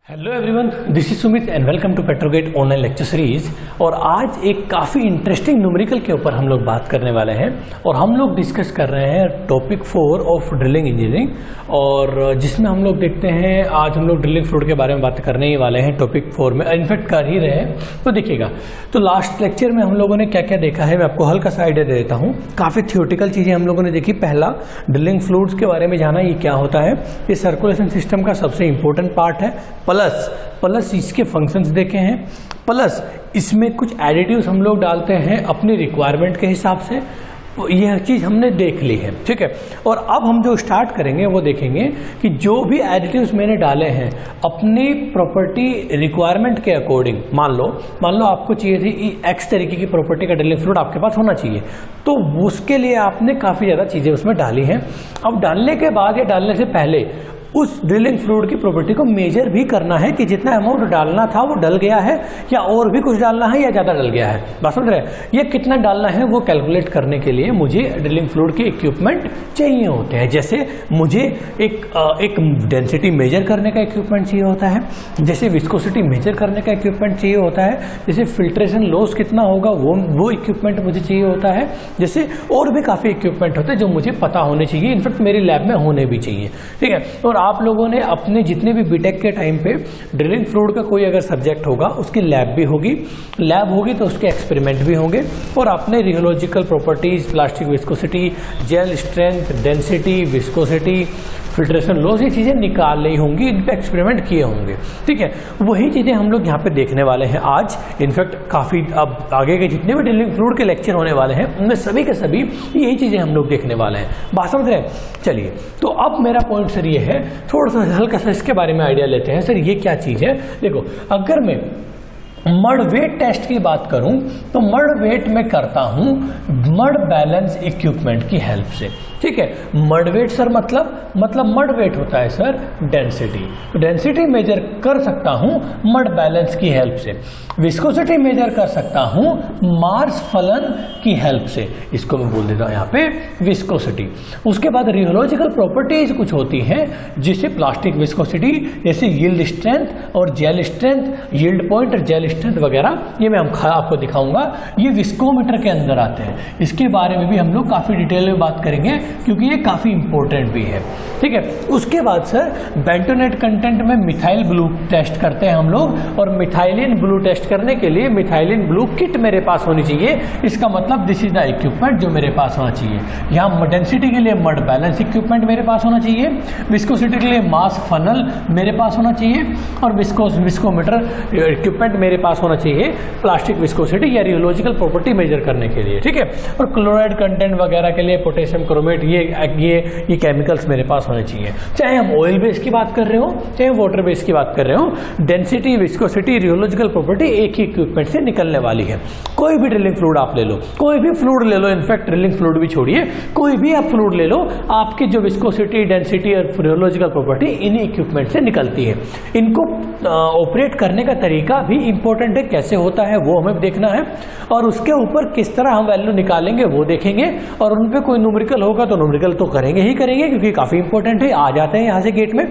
Hello everyone, this is Sumit and welcome to Petrogate online lecture series. और आज एक काफ़ी इंटरेस्टिंग न्यूमेरिकल के ऊपर हम लोग बात करने वाले हैं और हम लोग डिस्कस कर रहे हैं टॉपिक 4 ऑफ ड्रिलिंग इंजीनियरिंग, और जिसमें हम लोग देखते हैं आज हम लोग ड्रिलिंग फ्लूइड के बारे में बात करने ही वाले हैं टॉपिक 4 में, इनफेक्ट कर ही रहे हैं। तो देखिएगा, तो लास्ट लेक्चर में हम लोगों ने क्या क्या देखा है, मैं आपको हल्का सा आइडिया दे देता हूँ। काफ़ी थियोरेटिकल चीज़ें हम लोगों ने देखी। पहला, ड्रिलिंग फ्लूइड्स के बारे में जाना, ये क्या होता है, ये सर्कुलेशन सिस्टम का सबसे इंपॉर्टेंट पार्ट है। प्लस इसके फंक्शंस देखे हैं, प्लस इसमें कुछ एडिटिव्स हम लोग डालते हैं अपनी रिक्वायरमेंट के हिसाब से, यह चीज़ हमने देख ली है, ठीक है। और अब हम जो स्टार्ट करेंगे वो देखेंगे कि जो भी एडिटिव्स मैंने डाले हैं अपनी प्रॉपर्टी रिक्वायरमेंट के अकॉर्डिंग, मान लो आपको चाहिए थी एक्स तरीके की प्रॉपर्टी का ड्रिलिंग फ्लूइड आपके पास होना चाहिए, तो उसके लिए आपने काफ़ी ज़्यादा चीज़ें उसमें डाली हैं। अब डालने के बाद या डालने से पहले उस ड्रिलिंग फ्लूइड की प्रॉपर्टी को मेजर भी करना है कि जितना अमाउंट डालना था वो डल गया है या और भी कुछ डालना है या ज़्यादा डल गया है। बात समझ रहे हैं? ये कितना डालना है वो कैलकुलेट करने के लिए मुझे ड्रिलिंग फ्लूइड के इक्विपमेंट चाहिए होते हैं। जैसे मुझे एक डेंसिटी मेजर करने का इक्विपमेंट चाहिए होता है, जैसे विस्कोसिटी मेजर करने का इक्विपमेंट चाहिए होता है, जैसे फिल्ट्रेशन लॉस कितना होगा वो इक्विपमेंट मुझे चाहिए होता है, जैसे और भी काफ़ी इक्विपमेंट होते हैं जो मुझे पता होने चाहिए, इनफैक्ट मेरी लैब में होने भी चाहिए, ठीक है। और आप लोगों ने अपने जितने भी बीटेक के टाइम पे ड्रिलिंग फ्लूइड का कोई अगर सब्जेक्ट होगा उसकी लैब होगी तो उसके एक्सपेरिमेंट भी होंगे, और आपने rheological properties, plastic viscosity, gel strength, density, viscosity, filtration loss, ये चीज़ें निकाल ली होंगी, इन पर एक्सपेरिमेंट किए होंगे, ठीक है। वही चीज़ें हम लोग यहाँ पे देखने वाले हैं आज। इनफैक्ट काफ़ी अब आगे के जितने भी ड्रिलिंग फ्लूइड के लेक्चर होने वाले हैं उनमें सभी के सभी यही चीज़ें हम लोग देखने वाले हैं। बात समझ रहे हैं? चलिए, तो अब मेरा पॉइंट सर ये है, थोड़ा सा हल्का सा इसके बारे में आइडिया लेते हैं। सर ये क्या चीज़ है? देखो, अगर मैं मड वेट टेस्ट की बात करूं तो मड वेट में करता हूं मड बैलेंस इक्विपमेंट की हेल्प से, ठीक है। मड वेट सर मतलब मड वेट होता है सर डेंसिटी, तो डेंसिटी मेजर कर सकता हूं मड बैलेंस की हेल्प से। विस्कोसिटी मेजर कर सकता हूं मास फलन की हेल्प से, इसको मैं बोल देता हूं यहाँ पे विस्कोसिटी। उसके बाद रियोलॉजिकल प्रॉपर्टीज कुछ होती हैं, जिसे प्लास्टिक विस्कोसिटी, जैसे यील्ड स्ट्रेंथ और जेल स्ट्रेंथ, यील्ड पॉइंट और जेल स्ट्रेंथ वगैरह, ये मैं आपको दिखाऊंगा, ये विस्कोमीटर के अंदर आते हैं। इसके बारे में भी हम लोग काफ़ी डिटेल में बात करेंगे क्योंकि ये काफ़ी इंपॉर्टेंट भी है, ठीक है। उसके बाद सर बेंटोनेट कंटेंट में मिथाइल ब्लू टेस्ट करते हैं हम लोग, और मिथाइलिन ब्लू टेस्ट करने के लिए मिथाइलिन ब्लू किट मेरे पास होनी चाहिए। इसका मतलब दिस इज द इक्विपमेंट जो मेरे पास होना चाहिए। यहाँ डेंसिटी के लिए मड बैलेंस इक्विपमेंट मेरे पास होना चाहिए, विस्कोसिटी के लिए मास फनल मेरे पास होना चाहिए, और विस्कोमीटर इक्विपमेंट मेरे पास होना चाहिए प्लास्टिक विस्कोसिटी या रियोलॉजिकल प्रॉपर्टी मेजर करने के लिए, ठीक है। और क्लोराइड कंटेंट वगैरह के लिए पोटेशियम क्रोमेट, ये केमिकल्स मेरे पास होने चाहिए। चाहे हम ऑयल बेस की बात कर रहे हो चाहे वाटर बेस की बात कर रहे हो, डेंसिटी, विस्कोसिटी, रियोलॉजिकल प्रॉपर्टी एक ही इक्विपमेंट से निकलने वाली है। कोई भी ड्रिलिंग फ्लूइड आप ले लो, कोई भी फ्लूइड ले लो, इनफैक्ट ड्रिलिंग फ्लूइड भी छोड़िए, कोई भी आप फ्लूइड ले लो, आपकी जो विस्कोसिटी, डेंसिटी और रियोलॉजिकल प्रॉपर्टी इन्हीं इक्विपमेंट से निकलती है। इनको ऑपरेट करने का तरीका भी इंपॉर्टेंट है, कैसे होता है वो हमें देखना है, और उसके ऊपर किस तरह हम वैल्यू निकालेंगे वो देखेंगे, और उन पे कोई न्यूमेरिकल होगा तो न्यूमेरिकल तो करेंगे ही करेंगे क्योंकि काफ़ी इंपॉर्टेंट है, आ जाते हैं यहाँ से गेट में,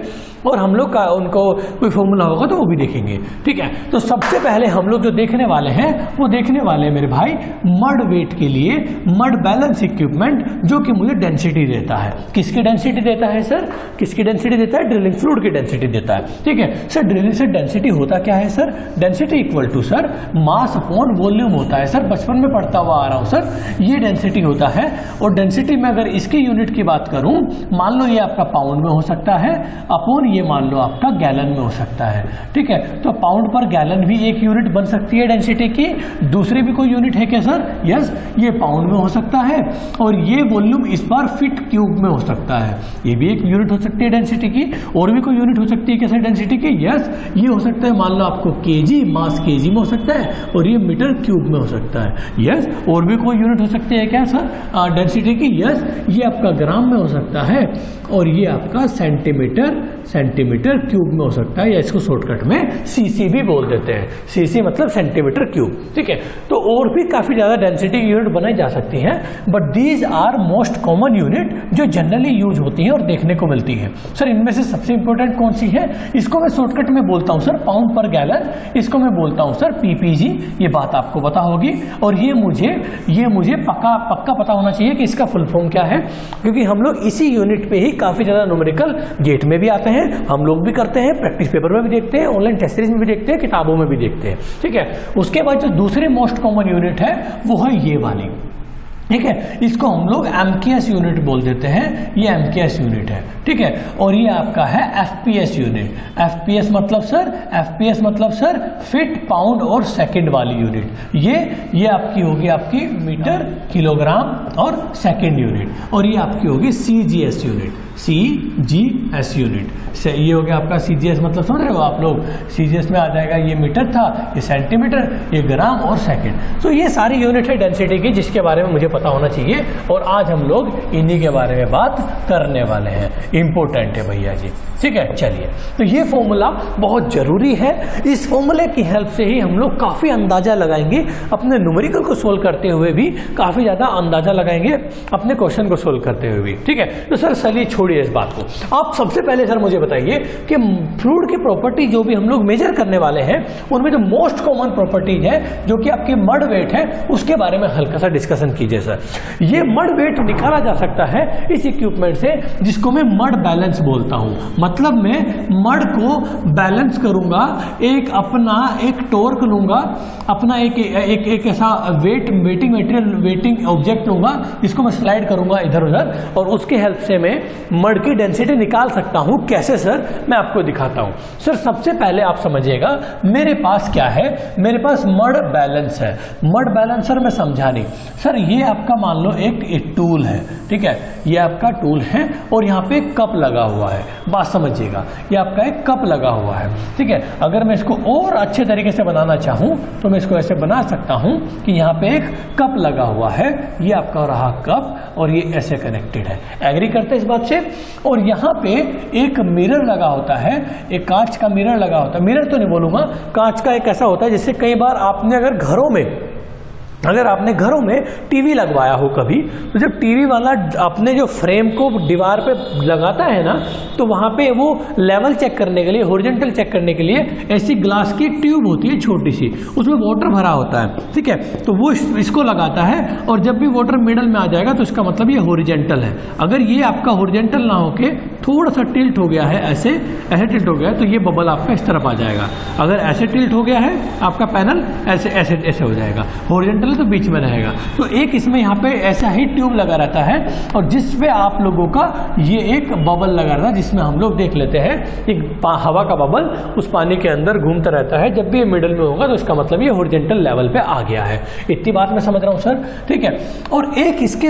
और हम लोग का उनको कोई फॉर्मूला होगा तो वो भी देखेंगे, ठीक है। तो सबसे पहले हम लोग जो देखने वाले हैं वो देखने वाले हैं मेरे भाई मड वेट के लिए मड बैलेंस इक्विपमेंट, जो कि मुझे डेंसिटी देता है। किसकी डेंसिटी देता है सर? किसकी डेंसिटी देता है? ड्रिलिंग फ्लूइड की डेंसिटी देता है, ठीक है। सर ड्रिलिंग से डेंसिटी होता क्या है sir? Density equal to sir mass upon volume होता है। सर बचपन में पढ़ता हुआ आ रहा हूँ सर, ये डेंसिटी होता है। और डेंसिटी में अगर इसकी यूनिट की बात करूं, मान लो ये आपका पाउंड में हो सकता है, अपॉन ये मान लो आपका गैलन में हो सकता है, ठीक है। तो पाउंड पर गैलन भी एक यूनिट बन सकती है डेंसिटी की। दूसरी भी कोई यूनिट है क्या सर? यस, ये पाउंड में हो सकता है, और ये वॉल्यूम इस बार फीट क्यूब में हो सकता है, ये भी एक यूनिट हो सकती है डेंसिटी की। और भी कोई यूनिट हो सकती है क्या सर डेंसिटी की? यस, ये हो सकता है, मान लो आपको केजी, मास केजी में हो सकता है, और ये मीटर क्यूब में हो सकता है। यस, और भी कोई यूनिट हो सकती है क्या सर डेंसिटी की? यस, ये आपका ग्राम में हो सकता है, और ये आपका सेंटीमीटर सेंटीमीटर क्यूब में हो सकता है, या इसको शॉर्टकट में सीसी भी बोल देते हैं। सीसी मतलब सेंटीमीटर क्यूब, ठीक है। तो और भी काफी ज्यादा डेंसिटी यूनिट बनाई जा सकती हैं, but these are most common unit जो जनरली यूज होती हैं और देखने को मिलती है। सर इनमें से सबसे इंपॉर्टेंट कौन सी है? इसको मैं शॉर्टकट में बोलता हूं सर पाउंड पर गैलन, इसको मैं बोलता हूं सर पीपीजी। ये बात आपको पता होगी, और ये मुझे पक्का पता होना चाहिए कि इसका फुल फॉर्म क्या है, क्योंकि हम लोग इसी यूनिट पे ही काफी ज्यादा न्यूमेरिकल गेट में भी आते हैं, हम लोग भी करते हैं, प्रैक्टिस पेपर में भी देखते हैं, ऑनलाइन टेस्ट सीरीज में भी देखते हैं, किताबों में भी देखते हैं, ठीक है। उसके बाद जो दूसरी मोस्ट कॉमन यूनिट है वो है ये वाली, ठीक है। इसको हम लोग एमकेएस यूनिट बोल देते हैं, ये एमकेएस यूनिट है, ठीक है। और ये आपका है एफपीएस यूनिट। एफपीएस मतलब सर फीट पाउंड और सेकंड वाली यूनिट। ये आपकी होगी आपकी मीटर किलोग्राम और सेकंड यूनिट, और ये आपकी होगी सीजीएस यूनिट, सीजीएस यूनिट से। ये हो गया आपका सीजीएस मतलब समझ रहे हो आप लोग, सीजीएस में आ जाएगा ये मीटर था, ये सेंटीमीटर, ये ग्राम और सेकंड। तो ये सारी यूनिट है डेंसिटी की जिसके बारे में मुझे पता होना चाहिए, और आज हम लोग इन्हीं के बारे में बात करने वाले हैं। इंपॉर्टेंट है भैया जी, ठीक है। चलिए, तो ये फॉर्मूला बहुत जरूरी है, इस फॉर्मूले की हेल्प से ही हम लोग काफी अंदाजा लगाएंगे, अपने न्यूमेरिकल को सोल्व करते हुए भी काफी ज्यादा अंदाजा लगाएंगे, अपने क्वेश्चन को सोल्व करते हुए भी, ठीक है। तो सर चलिए छोड़िए इस बात को, आप सबसे पहले सर मुझे बताइए कि फ्लूइड की प्रॉपर्टी जो भी हम लोग मेजर करने वाले हैं उनमें जो मोस्ट कॉमन प्रॉपर्टीज है जो कि आपके मड वेट है, उसके बारे में हल्का सा डिस्कशन कीजिए सर। ये मड वेट निकाला जा सकता है इस इक्विपमेंट से जिसको मैं मड बैलेंस बोलता हूं। मतलब मैं मड को बैलेंस करूंगा, एक टॉर्क लूंगा, अपना एक ऐसा वेटिंग ऑब्जेक्ट लूंगा जिसको मैं स्लाइड करूंगा इधर उधर, और उसके हेल्प से मैं मड की डेंसिटी निकाल सकता हूं। कैसे सर? मैं आपको दिखाता हूं। सर सबसे पहले आप समझिएगा मेरे पास क्या है, मेरे पास मड बैलेंस है। मड बैलेंस सर मैं समझा नहीं सर, ये आपका मान लो एक टूल है, ठीक है, ये आपका टूल है और यहाँ पे एक कप लगा हुआ है। बात समझिएगा, ये आपका एक कप लगा हुआ है, ठीक है। अगर मैं इसको और अच्छे तरीके से बनाना चाहूं तो मैं इसको ऐसे बना सकता हूं कि यहाँ पे एक कप लगा हुआ है, ये आपका रहा कप और ये ऐसे कनेक्टेड है। एग्री करते हैं इस बात से? और यहाँ पे एक मिरर लगा होता है, एक कांच का मिरर लगा होता है, मिरर तो नहीं बोलूंगा, कांच का एक ऐसा होता है जिससे कई बार आपने अगर आपने घरों में टीवी लगवाया हो कभी, तो जब टीवी वाला अपने जो फ्रेम को दीवार पे लगाता है ना, तो वहाँ पे वो लेवल चेक करने के लिए, हॉरिजॉन्टल चेक करने के लिए ऐसी ग्लास की ट्यूब होती है छोटी सी, उसमें वाटर भरा होता है, ठीक है। तो वो इसको लगाता है और जब भी वाटर मिडल में आ जाएगा तो इसका मतलब ये हॉरिजॉन्टल है। अगर ये आपका हॉरिजॉन्टल ना होके थोड़ा सा टिल्ट हो गया है, ऐसे टिल्ट हो गया है, तो ये बबल आपका इस तरफ आ जाएगा। अगर ऐसे टिल्ट हो गया है आपका पैनल ऐसे हो जाएगा, हॉरिजॉन्टल तो बीच में रहेगा। तो एक इसमें यहाँ पे ऐसा ही ट्यूब लगा रहता है और जिसपे आप लोगों का ये एक बबल लगा रहता है, जिसमें हम लोग देख लेते हैं एक हवा का बबल उस पानी के अंदर घूमता रहता है। जब भी ये मिडल में होगा तो इसका मतलब ये हॉरिजॉन्टल लेवल पे आ गया है। इतनी बात मैं समझ रहा हूँ सर, ठीक है। और एक इसके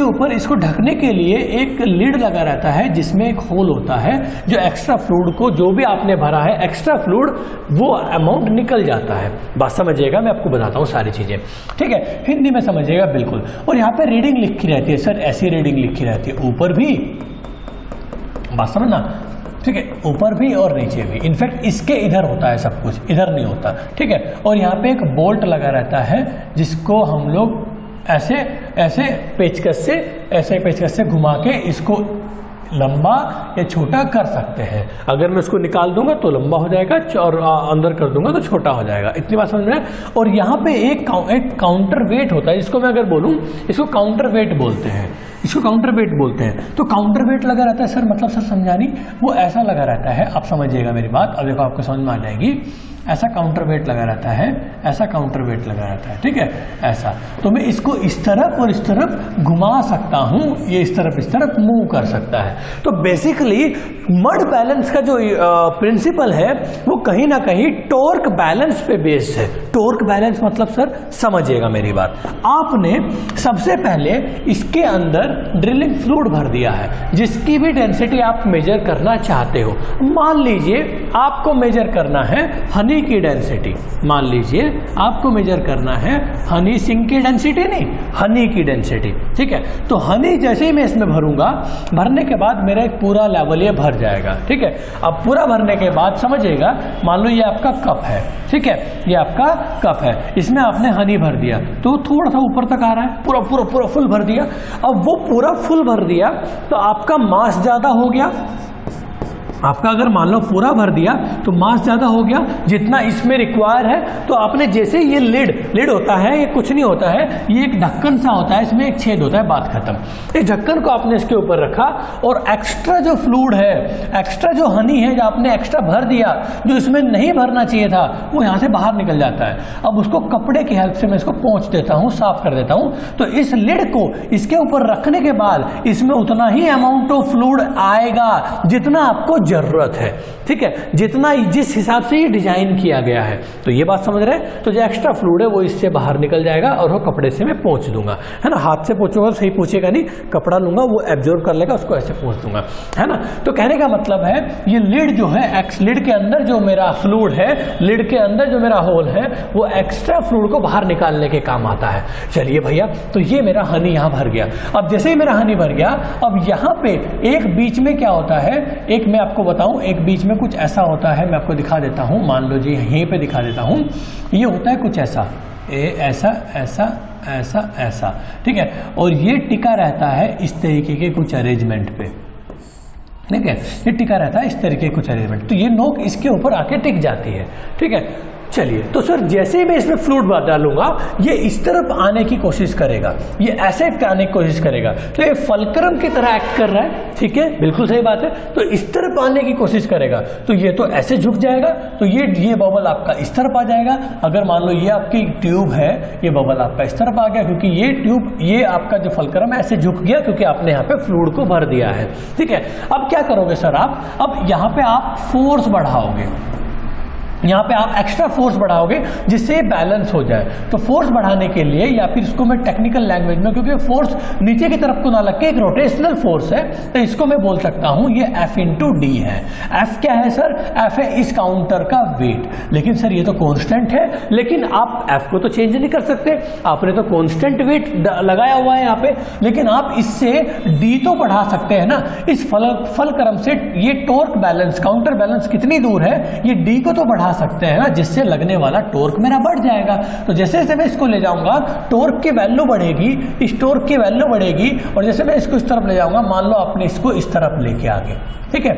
ऊपर इसको ढकने के लिए एक लिड लगा रहता है जिसमें एक होल होता है, जो एक्स्ट्रा फ्लूइड को, जो भी आपने भरा है एक्स्ट्रा फ्लूइड, वो अमाउंट निकल जाता है। बात समझिएगा, मैं आपको बताता हूँ सारी चीजें, ठीक है। हिंदी में समझिएगा बिल्कुल। और यहाँ पे रीडिंग लिखी रहती है सर, ऐसी रीडिंग लिखी रहती है, ऊपर भी, बात समझना, ठीक है, ऊपर भी और नीचे भी। इनफैक्ट इसके इधर होता है सब कुछ, इधर नहीं होता, ठीक है। और यहाँ पे एक बोल्ट लगा रहता है जिसको हम लोग ऐसे पेचकस से घुमा के इसको लंबा या छोटा कर सकते हैं। अगर मैं इसको निकाल दूंगा तो लंबा हो जाएगा और अंदर कर दूंगा तो छोटा हो जाएगा। इतनी बात समझ में है। और यहाँ पे एक काउंटर वेट होता है, इसको मैं अगर बोलूँ, इसको काउंटर वेट बोलते हैं, तो काउंटर वेट लगा रहता है सर, मतलब सर समझानी, वो ऐसा लगा रहता है, आप समझिएगा मेरी बात, अब देखो आपको समझ में आ जाएगी। ऐसा काउंटर वेट लगा रहता है, ऐसा काउंटर वेट लगा रहता है, ठीक है, ऐसा। तो मैं इसको इस तरफ और इस तरफ घुमा सकता हूं, ये इस तरफ मूव कर सकता है। तो बेसिकली मड बैलेंस का जो प्रिंसिपल है वो कहीं ना कहीं टॉर्क बैलेंस पे बेस्ड है। टॉर्क बैलेंस मतलब सर समझिएगा मेरी बात, आपने सबसे पहले इसके अंदर ड्रिलिंग फ्लूइड भर दिया है जिसकी भी डेंसिटी आप मेजर करना चाहते हो। मान लीजिए आपको मेजर करना है हनी हनी की डेंसिटी, मान लीजिए आपको मेजर करना है हनी सिंक की डेंसिटी, नहीं हनी की डेंसिटी, ठीक है। तो हनी जैसे ही मैं इसमें भरूंगा, भरने के बाद मेरा एक पूरा लेवल ये भर जाएगा, ठीक है। अब पूरा भरने के बाद समझिएगा, मान लो ये आपका कप है, ठीक है, ये आपका कप है, इसमें आपने हनी भर दिया तो थोड़ा सा ऊपर तक आ रहा है, पूरा पूरा पूरा फुल भर दिया। अब वो पूरा फुल भर दिया तो आपका मास ज्यादा हो गया, आपका अगर मान लो पूरा भर दिया तो मास ज्यादा हो गया जितना इसमें रिक्वायर है। तो आपने जैसे ये लिड होता है, ये कुछ नहीं होता है, ये एक ढक्कन सा होता है, इसमें एक छेद होता है, बात खत्म। इस ढक्कन को आपने इसके ऊपर रखा और एक्स्ट्रा जो फ्लूइड है, एक्स्ट्रा जो हनी है जो आपने एक्स्ट्रा भर दिया, जो इसमें नहीं भरना चाहिए था, वो यहाँ से बाहर निकल जाता है। अब उसको कपड़े की हेल्प से मैं इसको पोंछ देता हूँ, साफ कर देता हूँ। तो इस लिड को इसके ऊपर रखने के बाद इसमें उतना ही अमाउंट ऑफ फ्लूइड आएगा जितना आपको जरूरत है, ठीक है, जितना जिस हिसाब से ये डिजाइन किया गया है। तो ये बात समझ रहे हैं। तो जो एक्स्ट्रा फ्लूइड है वो इससे बाहर निकल जाएगा और वो कपड़े से मैं पोंछ दूंगा, है ना। हाथ से पोंछूंगा तो सही पोंछेगा नहीं, कपड़ा लूंगा वो एब्जॉर्ब कर लेगा, उसको ऐसे पोंछ दूंगा, है ना। तो कहने का मतलब है ये लिड जो है, लिड के अंदर जो मेरा फ्लूइड है, लिड के अंदर जो मेरा होल है, वो एक्स्ट्रा फ्लूइड को बाहर निकालने के काम आता है। चलिए भैया, तो ये मेरा हनी यहाँ भर गया। अब जैसे ही मेरा हनी भर गया, अब यहाँ पे एक बीच में क्या होता है, एक मैं आपको बताऊं, एक बीच में कुछ ऐसा होता है, मैं आपको दिखा देता हूं, मान लो जी यहीं पे दिखा देता हूं। ये होता है कुछ ऐसा, ऐसा ऐसा ऐसा ऐसा, ठीक है, और ये टिका रहता है इस तरीके के कुछ अरेंजमेंट पे, ठीक है, ये टिका रहता है इस तरीके के कुछ अरेंजमेंट। तो ये नोक इसके ऊपर आके टिक जाती है, ठीक है। चलिए, तो सर जैसे ही मैं इसमें फ्लूइड डालूंगा, ये इस तरफ आने की कोशिश करेगा, ये ऐसे आने की कोशिश करेगा, तो ये फलक्रम की तरह एक्ट कर रहा है, ठीक है, बिल्कुल सही बात है। तो इस तरफ आने की कोशिश करेगा तो ये तो ऐसे झुक जाएगा, तो ये बबल आपका इस तरफ आ जाएगा। अगर मान लो ये आपकी ट्यूब है, ये बबल आपका इस तरफ आ गया, क्योंकि ये ट्यूब, ये आपका जो फलक्रम है ऐसे झुक गया, क्योंकि आपने यहाँ पे फ्लूइड को भर दिया है, ठीक है। अब क्या करोगे सर आप, अब यहाँ पे आप फोर्स बढ़ाओगे, यहाँ पे आप एक्स्ट्रा फोर्स बढ़ाओगे जिससे बैलेंस हो जाए। तो फोर्स बढ़ाने के लिए, या फिर इसको मैं टेक्निकल लैंग्वेज में, क्योंकि फोर्स नीचे की तरफ को ना लग के एक रोटेशनल फोर्स है, तो इसको मैं बोल सकता हूं ये F इंटू डी है। F क्या है सर, F है इस काउंटर का वेट। लेकिन सर ये तो कांस्टेंट है, लेकिन आप F को तो चेंज नहीं कर सकते, आपने तो कांस्टेंट वेट लगाया हुआ है यहाँ पे, लेकिन आप इससे D तो बढ़ा सकते हैं ना। इस फलक्रम से ये टॉर्क बैलेंस, काउंटर बैलेंस कितनी दूर है, ये D को तो बढ़ा सकते हैं ना, जिससे लगने वाला टॉर्क मेरा बढ़ जाएगा। तो जैसे जैसे मैं इसको ले जाऊंगा, टॉर्क की वैल्यू बढ़ेगी, इस टॉर्क की वैल्यू बढ़ेगी, और जैसे मैं इसको इस तरफ ले जाऊंगा, मान लो आपने इसको इस तरफ लेके आगे, ठीक है।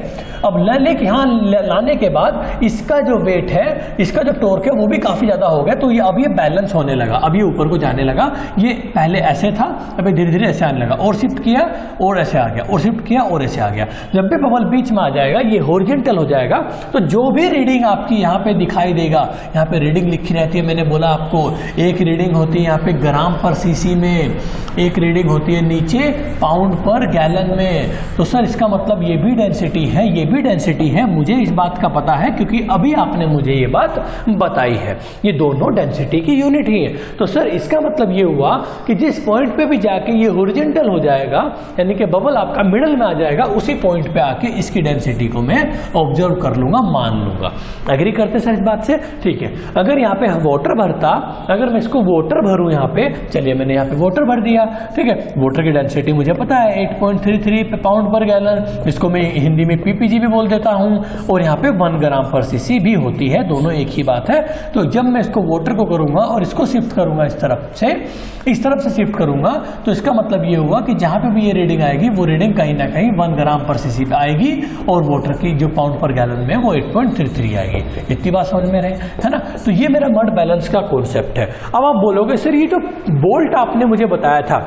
अब यहाँ लाने के बाद इसका जो वेट है, इसका जो टॉर्क है वो भी काफी ज्यादा हो गया, तो ये अब ये बैलेंस होने लगा, अब ये ऊपर को जाने लगा। ये पहले ऐसे था, अभी धीरे धीरे ऐसे आने लगा, और शिफ्ट किया और ऐसे आ गया, और शिफ्ट किया और ऐसे आ गया। जब भी बबल बीच में आ जाएगा, ये हॉरिजॉन्टल हो जाएगा, तो जो भी रीडिंग आपकी यहाँ पे दिखाई देगा, यहाँ पे रीडिंग लिखी रहती है, मैंने बोला आपको, एक रीडिंग होती है यहाँ पे ग्राम पर सीसी में, एक रीडिंग होती है नीचे पाउंड पर गैलन में। तो सर इसका मतलब ये भी डेंसिटी है, ये भी डेंसिटी है, मुझे इस बात का पता है क्योंकि अभी आपने मुझे ये बात बताई है, ये दोनों डेंसिटी की यूनिट ही है। तो सर इसका मतलब ये हुआ कि जिस पॉइंट पे भी जाके ये हॉरिजॉन्टल हो जाएगा, यानी कि बबल आपका मिडल में आ जाएगा, उसी पॉइंट पे आके इसकी डेंसिटी को मैं ऑब्जर्व कर लूंगा, मान लूंगा। एग्री करते सर इस बात से, ठीक है। अगर यहाँ पे वाटर भरता, अगर मैं इसको वाटर भरूं यहाँ पे, चलिए मैंने यहाँ पे वाटर भर दिया, ठीक है, वाटर की डेंसिटी मुझे पता है 8.33 पाउंड पर गैलन, इसको मैं हिंदी में पीपीजी भी बोल देता हूँ, और यहाँ पे 1 ग्राम पर सीसी भी होती है, दोनों एक ही बात है। तो जब मैं इसको वाटर को करूंगा और इसको शिफ्ट करूंगा इस तरफ से शिफ्ट करूंगा, तो इसका मतलब ये हुआ कि जहां पे भी ये रीडिंग आएगी, वो रीडिंग कहीं ना कहीं 1 ग्राम पर सीसी पे आएगी, और वाटर की जो पाउंड पर गैलन में वो 8.33 आएगी। इतनी बात समझ में रहे, है ना। तो ये मेरा मड बैलेंस का कॉन्सेप्ट है। अब आप बोलोगे सर ये जो बोल्ट आपने मुझे बताया था,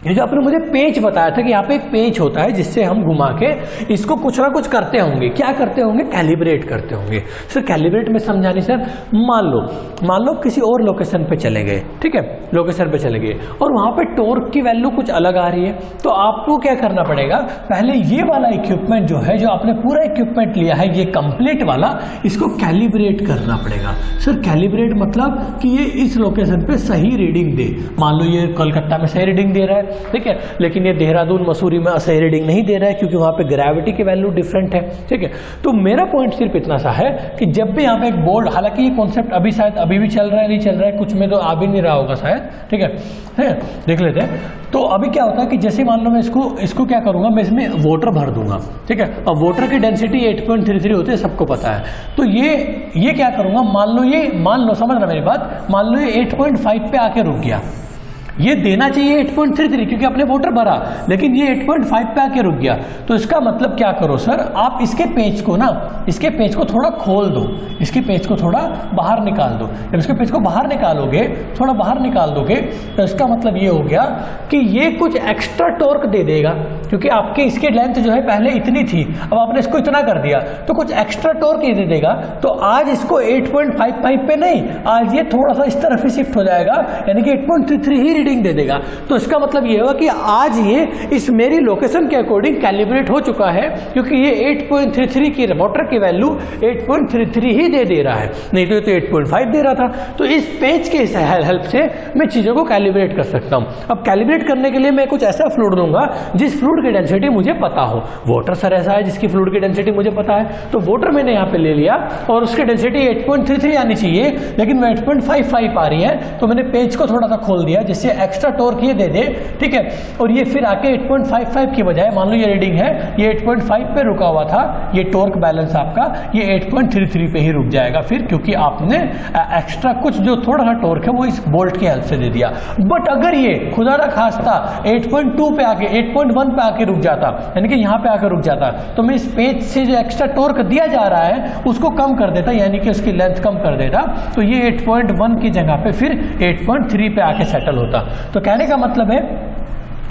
ये जो आपने मुझे पेंच बताया था कि यहाँ पे एक पेंच होता है जिससे हम घुमा के इसको कुछ ना कुछ करते होंगे, क्या करते होंगे, कैलिब्रेट करते होंगे। सर कैलिब्रेट में समझानी सर, मान लो किसी और लोकेशन पे चले गए, ठीक है, लोकेशन पे चले गए और वहां पे टॉर्क की वैल्यू कुछ अलग आ रही है, तो आपको क्या करना पड़ेगा, पहले ये वाला इक्विपमेंट जो है, जो आपने पूरा इक्विपमेंट लिया है ये कंप्लीट वाला, इसको कैलिब्रेट करना पड़ेगा। सर कैलिब्रेट मतलब कि ये इस लोकेशन पे सही रीडिंग दे। मान लो ये कोलकाता में सही रीडिंग दे रहा है, ठीक है। लेकिन ये देहरादून मसूरी में सही रीडिंग नहीं दे रहा है क्योंकि वहाँ पे ग्रेविटी की वैल्यू डिफरेंट है, ठीक है। तो मेरा पॉइंट सिर्फ इतना सा है कि जब भी यहाँ पे एक बोर्ड, हालांकि ये कॉन्सेप्ट अभी शायद अभी भी चल रहा है, नहीं चल रहा है, कुछ में तो आ भी नहीं रहा होगा शायद, ठीक है, देख लेते हैं। तो अभी क्या होता है कि जैसे मान लो मैं इसको क्या करूंगा, मैं इसमें वाटर भर दूंगा, ठीक है। अब वाटर की डेंसिटी 8.33 होती है, सबको पता है। तो ये क्या करूंगा, मान लो समझ रहा मेरी बात, मान लो ये 8.5 पे आके रुक गया। ये देना चाहिए 8.33 क्योंकि आपने वाटर भरा, लेकिन ये 8.5 पे आके रुक गया। तो इसका मतलब क्या करो सर, आप इसके पेज को थोड़ा खोल दो, इसके पेज को थोड़ा बाहर निकाल दो। जब इसके पेज को बाहर निकालोगे, थोड़ा बाहर निकाल दोगे, तो इसका मतलब ये हो गया कि ये कुछ एक्स्ट्रा टॉर्क दे देगा, क्योंकि आपके इसके लेंथ जो है पहले इतनी थी, अब आपने इसको इतना कर दिया, तो कुछ एक्स्ट्रा टॉर्क ये दे देगा। तो आज इसको 8.55 पे नहीं, आज ये थोड़ा सा इस तरफ ही शिफ्ट हो जाएगा, यानी कि 8.33 ही रीडिंग दे देगा। तो इसका मतलब ये होगा कि आज ये इस मेरी लोकेशन के अकॉर्डिंग कैलिब्रेट हो चुका है, क्योंकि ये 8.33 की वाटर की वैल्यू 8.33 ही दे रहा है, नहीं तो ये तो 8.5 दे रहा था। तो इस पेज के हेल्प से मैं चीजों को कैलिब्रेट कर सकता हूं। अब कैलिब्रेट करने के लिए मैं कुछ ऐसा फ्लूइड दूंगा जिस फ्लूइड की डेंसिटी मुझे पता हो। वाटर सर ऐसा है जिसकी फ्लूइड की डेंसिटी मुझे पता है, तो वाटर मैंने यहाँ पे ले लिया और उसकी डेंसिटी 8.33 आनी चाहिए, लेकिन मैं 8.55 आ रही है, तो मैंने पेज को थोड़ा सा खोल दिया जिससे एक्स्ट्रा टॉर्क ये दे दे, ठीक है। और ये फिर आके 8.55 की बजाय, मान लो ये रीडिंग है, ये 8.5 पे रुका हुआ था, ये टॉर्क बैलेंस आपका ये 8.33 पे ही रुक जाएगा फिर, क्योंकि आपने एक्स्ट्रा कुछ जो थोड़ा सा टॉर्क है वो इस बोल्ट की हेल्प से दे दिया। बट अगर ये खुदा ना खास्ता 8.2 पे आके 8.1 पे आके रुक जाता, यानी कि यहाँ पे आके रुक जाता, तो मैं इस पेज से जो एक्स्ट्रा टॉर्क दिया जा रहा है उसको कम कर देता, यानी कि उसकी लेंथ कम कर देता, तो ये 8.1 की जगह पे फिर 8.3 पे आके सेटल होता। तो कहने का मतलब है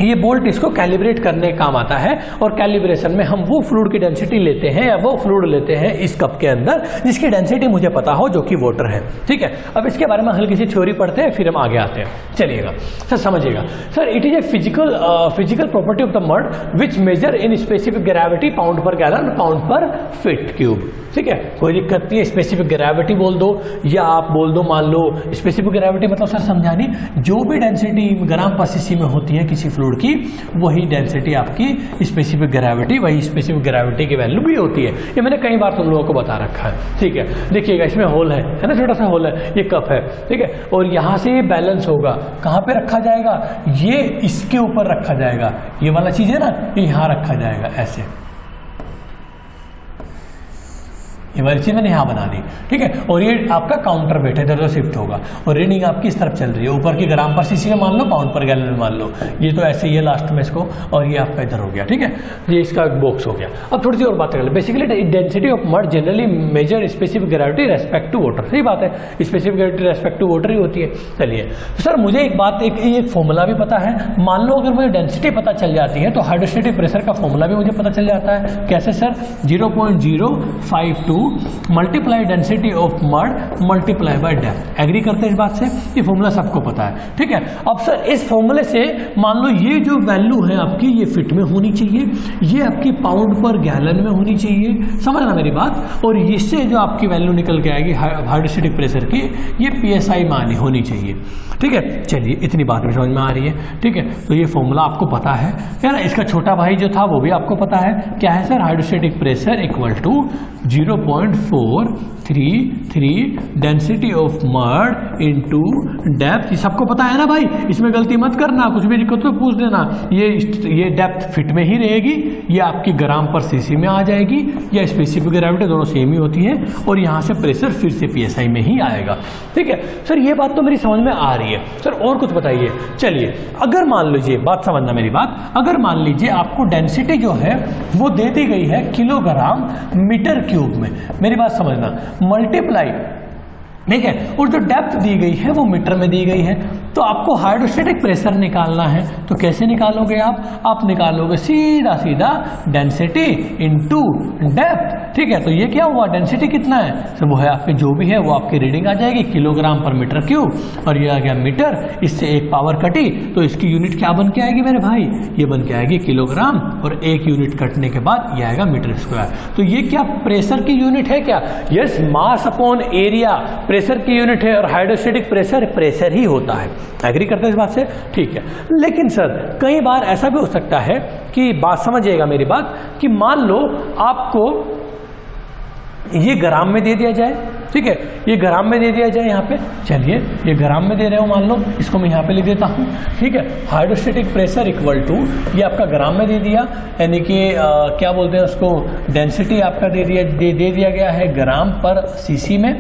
ये बोल्ट इसको कैलिब्रेट करने का काम आता है, और कैलिब्रेशन में हम वो फ्लूइड की डेंसिटी लेते हैं या वो फ्लूइड लेते हैं इस कप के अंदर जिसकी डेंसिटी मुझे पता हो, जो कि वाटर है, ठीक है। अब इसके बारे में हल्की सी थ्योरी पढ़ते हैं, फिर हम आगे आते हैं। चलिएगा सर, समझिएगा sir, it is a physical property of the mud which measure in specific gravity pound per gallon pound per feet cube, ठीक है। कोई दिक्कत नहीं है, स्पेसिफिक ग्रेविटी बोल दो या आप बोल दो, मान लो स्पेसिफिक ग्रेविटी मतलब सर समझानी, जो भी डेंसिटी ग्राम पर सीसी में होती है किसी फ्लूइड की, वही डेंसिटी आपकी स्पेसिफिक ग्रेविटी, वही स्पेसिफिक ग्रेविटी की वैल्यू भी होती है। ये मैंने कई बार तुम लोगों को बता रखा है, ठीक है। देखिएगा इसमें होल है ना, छोटा सा होल है, ये कप है, ठीक है। और यहां से ये बैलेंस होगा, कहां पे रखा जाएगा, ये इसके ऊपर रखा जाएगा, ये वाला चीज है ना, ये यहां रखा जाएगा ऐसे, ये वाली चीज मैंने यहाँ बना दी, ठीक है। और ये आपका काउंटर वेट है, इधर शिफ्ट होगा, और रीडिंग आपकी इस तरफ चल रही है, ऊपर की ग्राम पर सीसी में मान लो, पाउंड पर गैलन में मान लो, ये तो ऐसे ही है लास्ट में इसको, और ये आपका इधर हो गया, ठीक है। ये इसका बॉक्स हो गया। अब थोड़ी सी और बात कर ले, basically density of mud generally measure specific gravity respect to water, सही बात है, specific gravity respect to water ही होती है। चलिए तो सर मुझे एक बात, एक फॉर्मूला भी पता है, मान लो अगर मुझे डेंसिटी पता चल जाती है तो हाइड्रोस्टैटिक प्रेशर का फॉर्मूला भी मुझे पता चल जाता है। कैसे sir, 0.052 multiply density of mud multiply by depth. Agree करते हैं इस बात से, ये फॉर्मूला सबको पता है, ठीक है। अब सर इस फॉर्मूले से मान लो ये जो वैल्यू है आपकी, ये फिट में होनी चाहिए, ये आपकी पाउंड पर गैलन में होनी चाहिए, समझना मेरी बात। और इससे जो आपकी वैल्यू निकल के आएगी हाइड्रोस्टैटिक प्रेशर की, ये PSI मानी होनी चाहिए, ठीक है। चलिए इतनी बात भी समझ में आ रही है, ठीक है। तो ये फॉर्मूला आपको पता है ना, इसका छोटा भाई जो था वो भी आपको पता है, क्या है sir, hydrostatic pressure equal to 0.433 density of mud into depth. ये सबको पता है ना भाई, इसमें गलती मत करना, कुछ भी दिक्कत तो पूछ देना। ये डेप्थ फिट में ही रहेगी, ये आपकी ग्राम पर सीसी में आ जाएगी, या स्पेसिफिक ग्रेविटी दोनों सेम ही होती है, और यहाँ से प्रेशर फिर से PSI में ही आएगा, ठीक है। सर ये बात तो मेरी समझ में आ रही है, सर और कुछ बताइए। चलिए अगर मान लीजिए, बात समझना मेरी बात, अगर मान लीजिए आपको डेंसिटी जो है वो दे दी गई है किलोग्राम मीटर क्यूब में, मेरी बात समझना, मल्टीप्लाई, ठीक है, और जो डेप्थ दी गई है वो मीटर में दी गई है। तो आपको हाइड्रोस्टैटिक प्रेशर निकालना है, तो कैसे निकालोगे आप निकालोगे सीधा सीधा डेंसिटी इनटू डेप्थ, ठीक है। तो ये क्या हुआ, डेंसिटी कितना है, तो वो है आपके जो भी है वो आपकी रीडिंग आ जाएगी किलोग्राम पर मीटर क्यूब, और ये आ गया मीटर, इससे एक पावर कटी तो इसकी यूनिट क्या बन के आएगी मेरे भाई, ये बन के आएगी किलोग्राम, और एक यूनिट कटने के बाद ये आएगा मीटर स्क्वायर। तो ये क्या प्रेशर की यूनिट है क्या, yes, mass upon area pressure की यूनिट है, और हाइड्रोस्टैटिक प्रेशर ही होता है। एग्री करते हैं इस बात से? ठीक है। लेकिन सर कई बार ऐसा भी हो सकता है कि बात समझिएगा मेरी बात, कि मान लो आपको ये ग्राम में दे दिया जाए, ठीक है, ये ग्राम में दे दिया जाए यहाँ पे, चलिए ये ग्राम में दे रहे हो मान लो, इसको मैं यहाँ पे लिख देता हूँ, ठीक है। हाइड्रोस्टेटिक प्रेशर इक्वल टू, ये आपका ग्राम में दे दिया, यानी कि क्या बोलते हैं उसको, डेंसिटी आपका दे दिया गया है ग्राम पर सीसी में,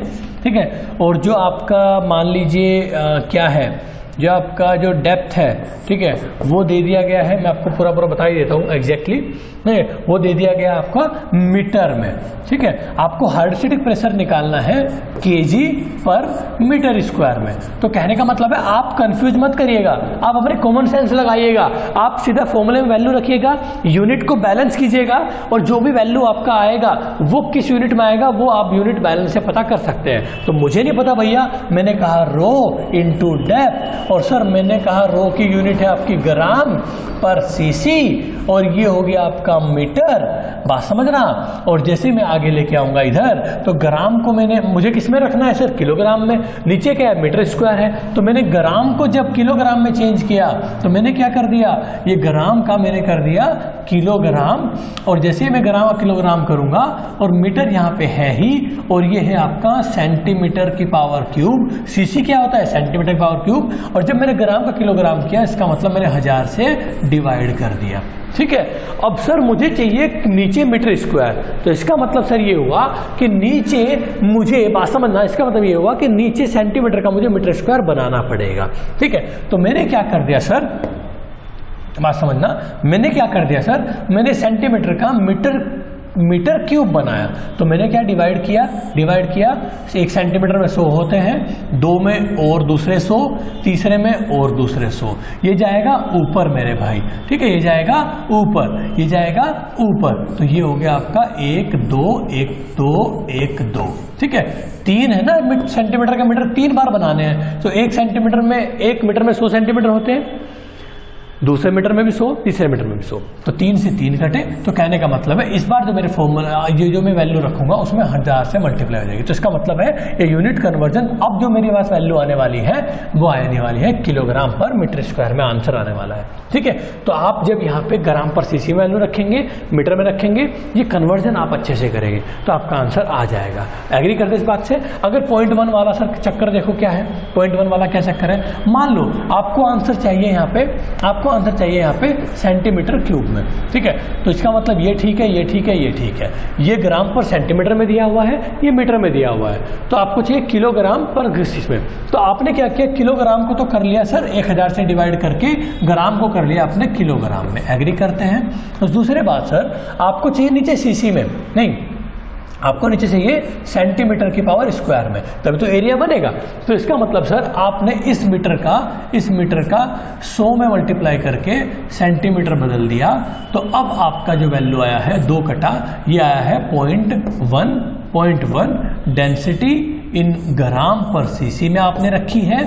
ठीक है। और जो आपका मान लीजिए क्या है, जो आपका जो डेप्थ है, ठीक है, वो दे दिया गया है, मैं आपको पूरा बता ही देता हूँ एग्जैक्टली, नहीं वो दे दिया गया आपका मीटर में, ठीक है। आपको हाइड्रोस्टेटिक प्रेशर निकालना है केजी पर मीटर स्क्वायर में। तो कहने का मतलब है आप कंफ्यूज मत करिएगा, आप अपने कॉमन सेंस लगाइएगा, आप सीधा फॉर्मूले में वैल्यू रखिएगा, यूनिट को बैलेंस कीजिएगा, और जो भी वैल्यू आपका आएगा वो किस यूनिट में आएगा वो आप यूनिट बैलेंस से पता कर सकते हैं। तो मुझे नहीं पता भैया, मैंने कहा रो इंटू डेप्थ, और सर मैंने कहा रो की यूनिट है आपकी ग्राम पर सीसी, और ये हो गया आपका मीटर, बात समझना। और जैसे मैं आगे लेके आऊंगा इधर, तो ग्राम को मुझे किस में रखना है सर, किलोग्राम में, नीचे क्या है मीटर स्क्वायर है, तो मैंने ग्राम को जब किलोग्राम में चेंज किया तो मैंने क्या कर दिया, ये ग्राम का मैंने कर दिया किलोग्राम, और जैसे मैं ग्राम और किलोग्राम करूंगा, और मीटर यहाँ पे है ही, और ये है आपका सेंटीमीटर की पावर क्यूब, सीसी क्या होता है सेंटीमीटर की पावर क्यूब, और जब मैंने ग्राम का किलोग्राम किया इसका मतलब मैंने 1000 से डिवाइड कर दिया, ठीक है। अब सर मुझे चाहिए नीचे मीटर स्क्वायर, तो इसका मतलब सर ये हुआ कि नीचे मुझे बात समझना, इसका मतलब ये हुआ कि नीचे सेंटीमीटर का मुझे मीटर स्क्वायर बनाना पड़ेगा, ठीक है। तो मैंने क्या कर दिया सर, बात समझना, मैंने क्या कर दिया सर, मैंने सेंटीमीटर का मीटर क्यूब बनाया, तो मैंने क्या डिवाइड किया, 1 सेंटीमीटर में 100 होते हैं, 2 में और दूसरे 100, तीसरे में और दूसरे 100, ये जाएगा ऊपर मेरे भाई, ठीक है, ये जाएगा ऊपर, ये जाएगा ऊपर, तो ये हो गया आपका 1 2 1 2 1 2, ठीक है। 3 है ना सेंटीमीटर का मीटर 3 बार बनाने हैं, तो 1 सेंटीमीटर में 1 मीटर में 100 सेंटीमीटर होते हैं, दूसरे मीटर में भी 100, तीसरे मीटर में भी 100, तो 3 से 3 कटे, तो कहने का मतलब है इस बार जो मेरे फॉर्मूला ये जो मैं वैल्यू रखूंगा उसमें 1000 से मल्टीप्लाई हो जाएगी, तो इसका मतलब है ये यूनिट कन्वर्जन अब जो मेरे पास वैल्यू आने वाली है वो आने वाली है किलोग्राम पर मीटर स्क्वायर में आंसर आने वाला है, ठीक है। तो आप जब यहाँ पे ग्राम पर सीसी वैल्यू रखेंगे, मीटर में रखेंगे, ये कन्वर्जन आप अच्छे से करेंगे तो आपका आंसर आ जाएगा। एग्री करते इस बात से? अगर 0.1 वाला सर चक्कर देखो क्या है, 0.1 वाला क्या चक्कर है, मान लो आपको आंसर चाहिए यहाँ पे, आपको आंसर चाहिए यहाँ पे सेंटीमीटर क्यूब में, ठीक है। तो इसका मतलब ये ठीक है, ये ठीक है, ये ठीक है, ये ग्राम पर सेंटीमीटर में दिया हुआ है, ये मीटर में दिया हुआ है, तो आपको चाहिए किलोग्राम पर में। तो आपने क्या किया, किलोग्राम को तो कर लिया सर 1000 से डिवाइड करके, ग्राम को कर लिया आपने किलोग्राम में। एग्री करते हैं? तो दूसरी बात सर, आपको चाहिए नीचे सीसी में, नहीं आपको नीचे चाहिए सेंटीमीटर की पावर स्क्वायर में, तभी तो एरिया बनेगा। तो इसका मतलब सर आपने इस मीटर का 100 में मल्टीप्लाई करके सेंटीमीटर बदल दिया, तो अब आपका जो वैल्यू आया है 2 कटा, ये आया है 0.1 डेंसिटी इन ग्राम पर सीसी में आपने रखी है,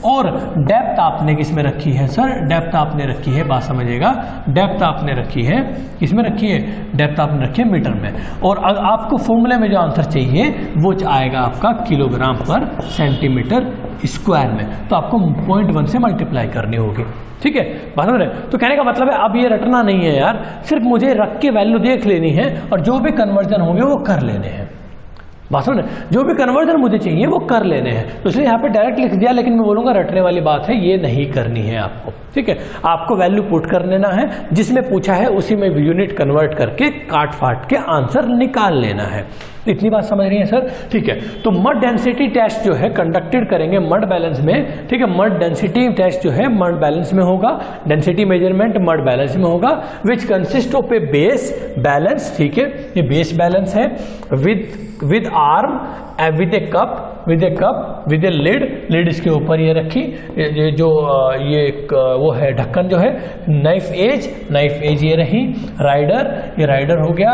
और डेप्थ आपने किस में रखी है सर, डेप्थ आपने रखी है, बात समझिएगा, डेप्थ आपने रखी है किस में रखी है, डेप्थ आपने रखी है मीटर में, और आपको फॉर्मूले में जो आंसर चाहिए वो आएगा आपका किलोग्राम पर सेंटीमीटर स्क्वायर में, तो आपको 0.1 से मल्टीप्लाई करनी होगी, ठीक है। बात समझ रहे? तो कहने का मतलब है अब ये रटना नहीं है यार, सिर्फ मुझे रख के वैल्यू देख लेनी है, और जो भी कन्वर्जन होंगे वो कर लेने हैं, बात समझ, जो भी कन्वर्जन मुझे चाहिए वो कर लेने हैं। तो इसलिए यहाँ पे डायरेक्ट लिख दिया, लेकिन मैं बोलूँगा रटने वाली बात है, ये नहीं करनी है आपको, ठीक है। आपको वैल्यू पुट कर लेना है, जिसमें पूछा है उसी में यूनिट कन्वर्ट करके काट फाट के आंसर निकाल लेना है। तो इतनी बात समझ रही है सर? ठीक है। तो मड डेंसिटी टेस्ट जो है कंडक्टेड करेंगे मड बैलेंस में, ठीक है। मड डेंसिटी टेस्ट जो है मड बैलेंस में होगा, डेंसिटी मेजरमेंट मड बैलेंस में होगा, which consist of a base balance, ठीक है, ये बेस बैलेंस है, with arm, with a cup, with a lid इसके ऊपर ये रखी, ये जो ये वो है ढक्कन जो है, नाइफ एज ये रही, ये राइडर हो गया,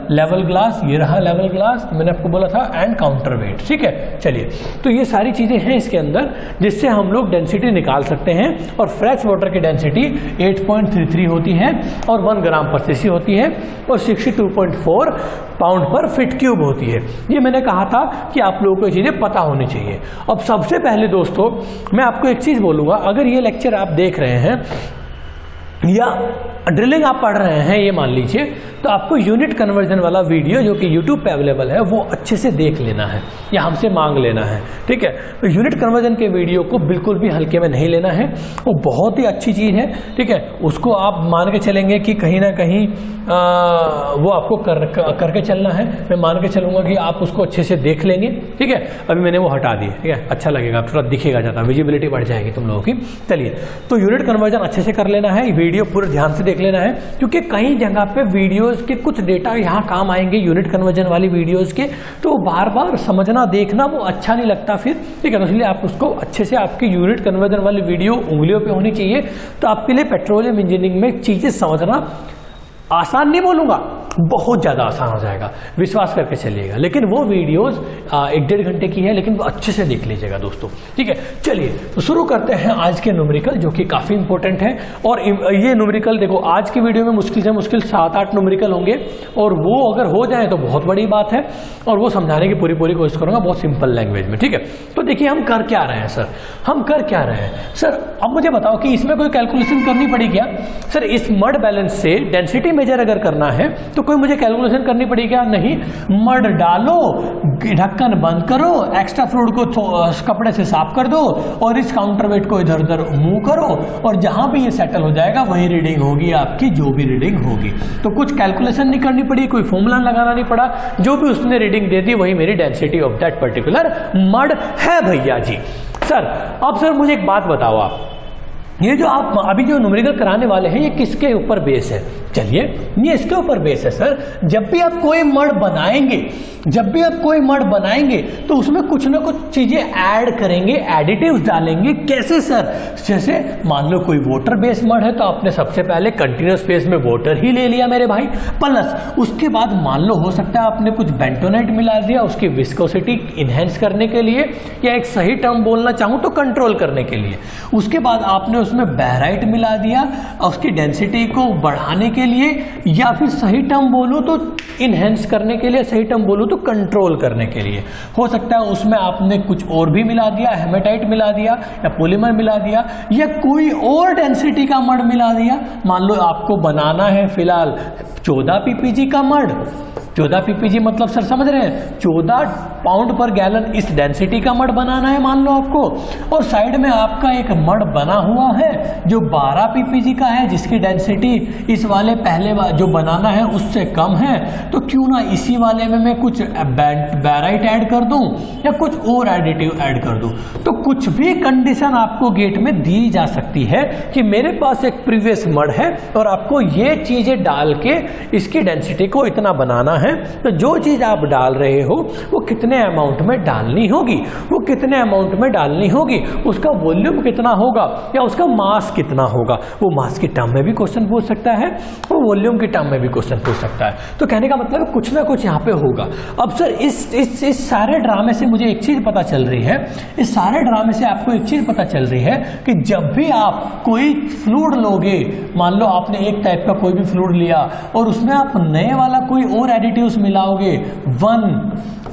लेवल ग्लास, ये रहा लेवल ग्लास, मैंने आपको बोला था, एंड काउंटर वेट, ठीक है। चलिए, तो ये सारी चीजें हैं इसके अंदर जिससे हम लोग डेंसिटी निकाल सकते हैं, और फ्रेश वाटर की डेंसिटी 8.33 होती है, और 1 ग्राम पर सीसी होती है, और 62.4 पाउंड पर फीट क्यूब होती है। ये मैंने कहा था था कि आप लोगों को ये चीज़ें पता होनी चाहिए। अब सबसे पहले दोस्तों मैं आपको एक चीज़ बोलूँगा, अगर ये लेक्चर आप देख रहे हैं या ड्रिलिंग आप पढ़ रहे हैं ये मान लीजिए, तो आपको यूनिट कन्वर्जन वाला वीडियो जो कि YouTube पे अवेलेबल है वो अच्छे से देख लेना है या हमसे मांग लेना है, ठीक है। तो यूनिट कन्वर्जन के वीडियो को बिल्कुल भी हल्के में नहीं लेना है, वो बहुत ही अच्छी चीज़ है, ठीक है। उसको आप मान के चलेंगे कि कहीं ना कहीं वो आपको करके चलना है। मैं मान के चलूँगा कि आप उसको अच्छे से देख लेंगे, ठीक है। अभी मैंने वो हटा दिया, ठीक है, अच्छा लगेगा, थोड़ा दिखेगा ज़्यादा, विजिबिलिटी बढ़ जाएगी तुम लोगों की। चलिए, तो यूनिट कन्वर्जन अच्छे से कर लेना है, वीडियो पूरे ध्यान से देख लेना है, क्योंकि कई जगह पे वीडियोस के कुछ डेटा यहाँ काम आएंगे यूनिट कन्वर्जन वाली वीडियोस के, तो बार बार समझना देखना वो अच्छा नहीं लगता फिर, ठीक है। तो इसलिए आप उसको अच्छे से, आपकी यूनिट कन्वर्जन वाली वीडियो उंगलियों पे होनी चाहिए, तो आपके लिए पेट्रोलियम इंजीनियरिंग में चीजें समझना आसान नहीं बोलूंगा, बहुत ज़्यादा आसान हो जाएगा, विश्वास करके चलिएगा। लेकिन वो वीडियोस 1-1.5 घंटे की है, लेकिन वो अच्छे से देख लीजिएगा दोस्तों, ठीक है। चलिए तो शुरू करते हैं आज के न्यूमेरिकल, जो कि काफ़ी इंपॉर्टेंट है। और ये न्यूमेरिकल देखो, आज की वीडियो में मुश्किल से मुश्किल 7-8 न्यूमेरिकल होंगे, और वो अगर हो जाए तो बहुत बड़ी बात है, और वो समझाने की पूरी कोशिश करूँगा बहुत सिंपल लैंग्वेज में, ठीक है। तो देखिए हम कर क्या रहे हैं सर, हम कर क्या रहे हैं सर, अब मुझे बताओ कि इसमें कोई कैलकुलेशन करनी पड़ी क्या सर? इस मड बैलेंस से डेंसिटी मेजर अगर करना है तो कोई मुझे कैलकुलेशन करनी पड़ी क्या? नहीं, मड डालो, ढक्कन बंद करो, एक्स्ट्रा फ्लूइड को कपड़े से साफ कर दो, और इस काउंटर वेट को इधर उधर मूव करो, और जहां भी ये सेटल हो जाएगा वही रीडिंग होगी आपकी, जो भी रीडिंग होगी। तो कुछ कैलकुलेशन नहीं करनी पड़ी, कोई फॉर्मूला लगाना नहीं पड़ा, जो भी उसने रीडिंग दे दी वही मेरी density of that particular mud है भैया जी। सर अब सर मुझे एक बात बताओ, आप ये जो आप अभी जो न्यूमेरिकल कराने वाले हैं ये किसके ऊपर बेस है? चलिए ये इसके ऊपर बेस है सर, जब भी आप कोई मड बनाएंगे, जब भी आप कोई मड बनाएंगे तो उसमें कुछ ना कुछ चीजें ऐड करेंगे, एडिटिव्स डालेंगे। कैसे सर? जैसे मान लो कोई वाटर बेस्ड मड है तो आपने सबसे पहले कंटिन्यूअस फेज में वाटर ही ले लिया मेरे भाई, प्लस उसके बाद मान लो हो सकता है आपने कुछ बेंटोनाइट मिला दिया उसकी विस्कोसिटी इनहेंस करने के लिए, या एक सही टर्म बोलना चाहूं तो कंट्रोल करने के लिए। उसके बाद आपने उसमें बैराइट मिला दिया उसकी डेंसिटी को बढ़ाने के लिए, या फिर सही टर्म बोलूं तो इनहेंस करने के लिए, सही टर्म बोलूं तो कंट्रोल करने के लिए। हो सकता है उसमें आपने कुछ और भी मिला दिया, हेमेटाइट मिला दिया या पॉलीमर मिला दिया, या कोई और डेंसिटी का मड मिला दिया। मान लो आपको बनाना है फिलहाल 14 ppg का मड, 14 ppg मतलब सर समझ रहे हैं 14 पाउंड पर गैलन इस डेंसिटी का मड बनाना है मान लो आपको, और साइड में आपका एक मड बना हुआ है जो 12 ppg का है, जिसकी डेंसिटी इस वाले पहले जो बनाना है उससे कम है। तो क्यों ना इसी वाले में मैं कुछ बैराइट ऐड कर दूं या कुछ और एडिटिव ऐड कर दूं। तो कुछ भी कंडीशन आपको गेट में दी जा सकती है कि मेरे पास एक प्रीवियस मड है और आपको ये चीजें डाल के इसकी डेंसिटी को इतना बनाना है, तो जो चीज आप डाल रहे हो वो कितने अमाउंट में डालनी होगी, वो कितने अमाउंट में डालनी होगी, उसका वॉल्यूम कितना होगा या उसका मास कितना होगा। वो मास की टर्म में भी क्वेश्चन पूछ सकता है, वो वॉल्यूम की टर्म में भी क्वेश्चन पूछ सकता है। तो कहने का मतलब है कुछ ना कुछ यहाँ पे होगा। अब सर इस सारे ड्रामे से मुझे एक चीज पता चल रही है, इस सारे ड्रामे से आपको एक चीज पता चल रही है कि जब भी आप कोई फ्लूइड लोगे, मान लो आपने एक टाइप का कोई भी फ्लूइड लिया और उसमें आप नए वाला कोई और एडिटिव्स मिलाओगे, 1,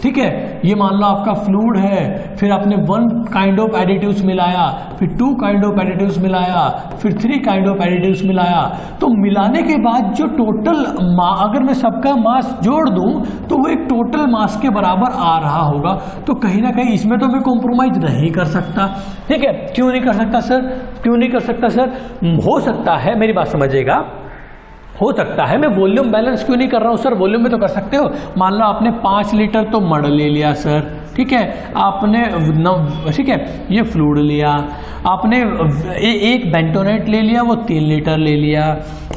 ठीक है, ये मान लो आपका फ्लूइड है, फिर आपने 1 काइंड ऑफ एडिटिव्स मिलाया, फिर 2 काइंड ऑफ एडिटिव्स मिलाया, फिर 3 काइंड ऑफ एडिटिव्स मिलाया, तो मिलाने के बाद जो टोटल अगर मैं सबका मास जोड़ दूं तो वो एक टोटल मास के बराबर आ रहा होगा। तो कहीं ना कहीं इसमें तो मैं कॉम्प्रोमाइज नहीं कर सकता, ठीक है। क्यों नहीं कर सकता सर? क्यों नहीं कर सकता सर? हो सकता है, मेरी बात समझिएगा, हो सकता है मैं वॉल्यूम बैलेंस क्यों नहीं कर रहा हूं सर? वॉल्यूम में तो कर सकते हो। मान लो आपने 5 लीटर तो मड ले लिया सर, ठीक है, आपने ठीक है ये फ्लूइड लिया, आपने एक बेंटोनाइट ले लिया वो 3 लीटर ले लिया,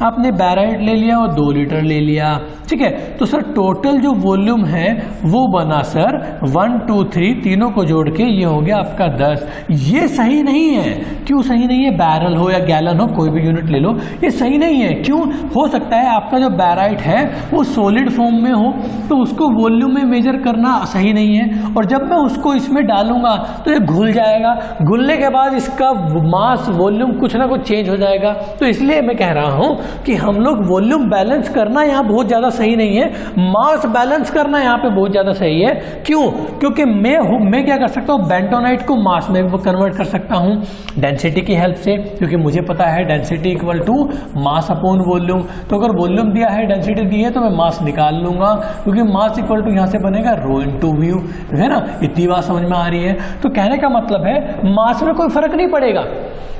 आपने बैराइट ले लिया वो 2 लीटर ले लिया, ठीक है। तो सर टोटल जो वॉल्यूम है वो बना सर 1 2 3 तीनों को जोड़ के ये हो गया आपका 10। ये सही नहीं है। क्यों सही नहीं है? बैरल हो या गैलन हो कोई भी यूनिट ले लो, ये सही नहीं है। क्यों? हो सकता है आपका जो बैराइट है वो सॉलिड फॉर्म में हो तो उसको वॉल्यूम में मेजर करना सही नहीं है, और जब मैं उसको इसमें डालूंगा तो ये घुल जाएगा, घुलने के बाद इसका मास वॉल्यूम कुछ ना कुछ चेंज हो जाएगा। तो इसलिए मैं कह रहा हूं कि हम लोग वॉल्यूम बैलेंस करना यहाँ बहुत ज़्यादा सही नहीं है, मास बैलेंस करना यहाँ पे बहुत ज़्यादा सही है। क्यों? क्योंकि मैं क्या कर सकता हूँ, बेंटोनाइट को मास में कन्वर्ट कर सकता हूँ डेंसिटी की हेल्प से, क्योंकि मुझे पता है density equal to mass upon volume. तो अगर वॉल्यूम दिया है, डेंसिटी दी है, तो मैं मास निकाल लूंगा, क्योंकि मास इक्वल टू यहाँ से बनेगा रो इनटू व्यू, है ना। इतनी बात समझ में आ रही है। तो कहने का मतलब है मास में कोई फर्क नहीं पड़ेगा,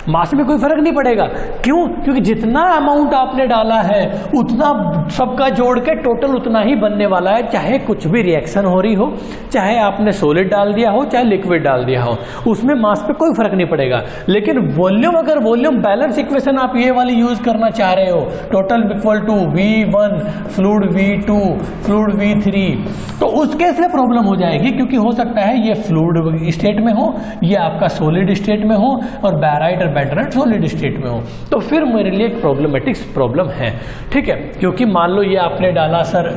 मास में कोई फर्क नहीं पड़ेगा। क्यों? क्योंकि जितना अमाउंट आपने डाला है उतना सबका जोड़ के टोटल उतना ही बनने वाला है, चाहे कुछ भी रिएक्शन हो रही हो, चाहे आपने सॉलिड डाल दिया हो, चाहे लिक्विड डाल दिया हो, उसमें मास पे कोई फर्क नहीं पड़ेगा। लेकिन वॉल्यूम, अगर वॉल्यूम बैलेंस इक्वेशन आप ये वाली यूज करना चाह रहे हो, total equal to V1 fluid V2 fluid V3, तो उस केस में प्रॉब्लम हो जाएगी, क्योंकि हो सकता है ये फ्लूइड स्टेट में हो, ये आपका सॉलिड स्टेट में हो, और बैराइट और बेंटोनाइट सॉलिड स्टेट में हो, तो फिर मेरे लिए एक प्रॉब्लमेटिक प्रॉब्लम है। ठीक है, क्योंकि मान लो ये आपने डाला सर,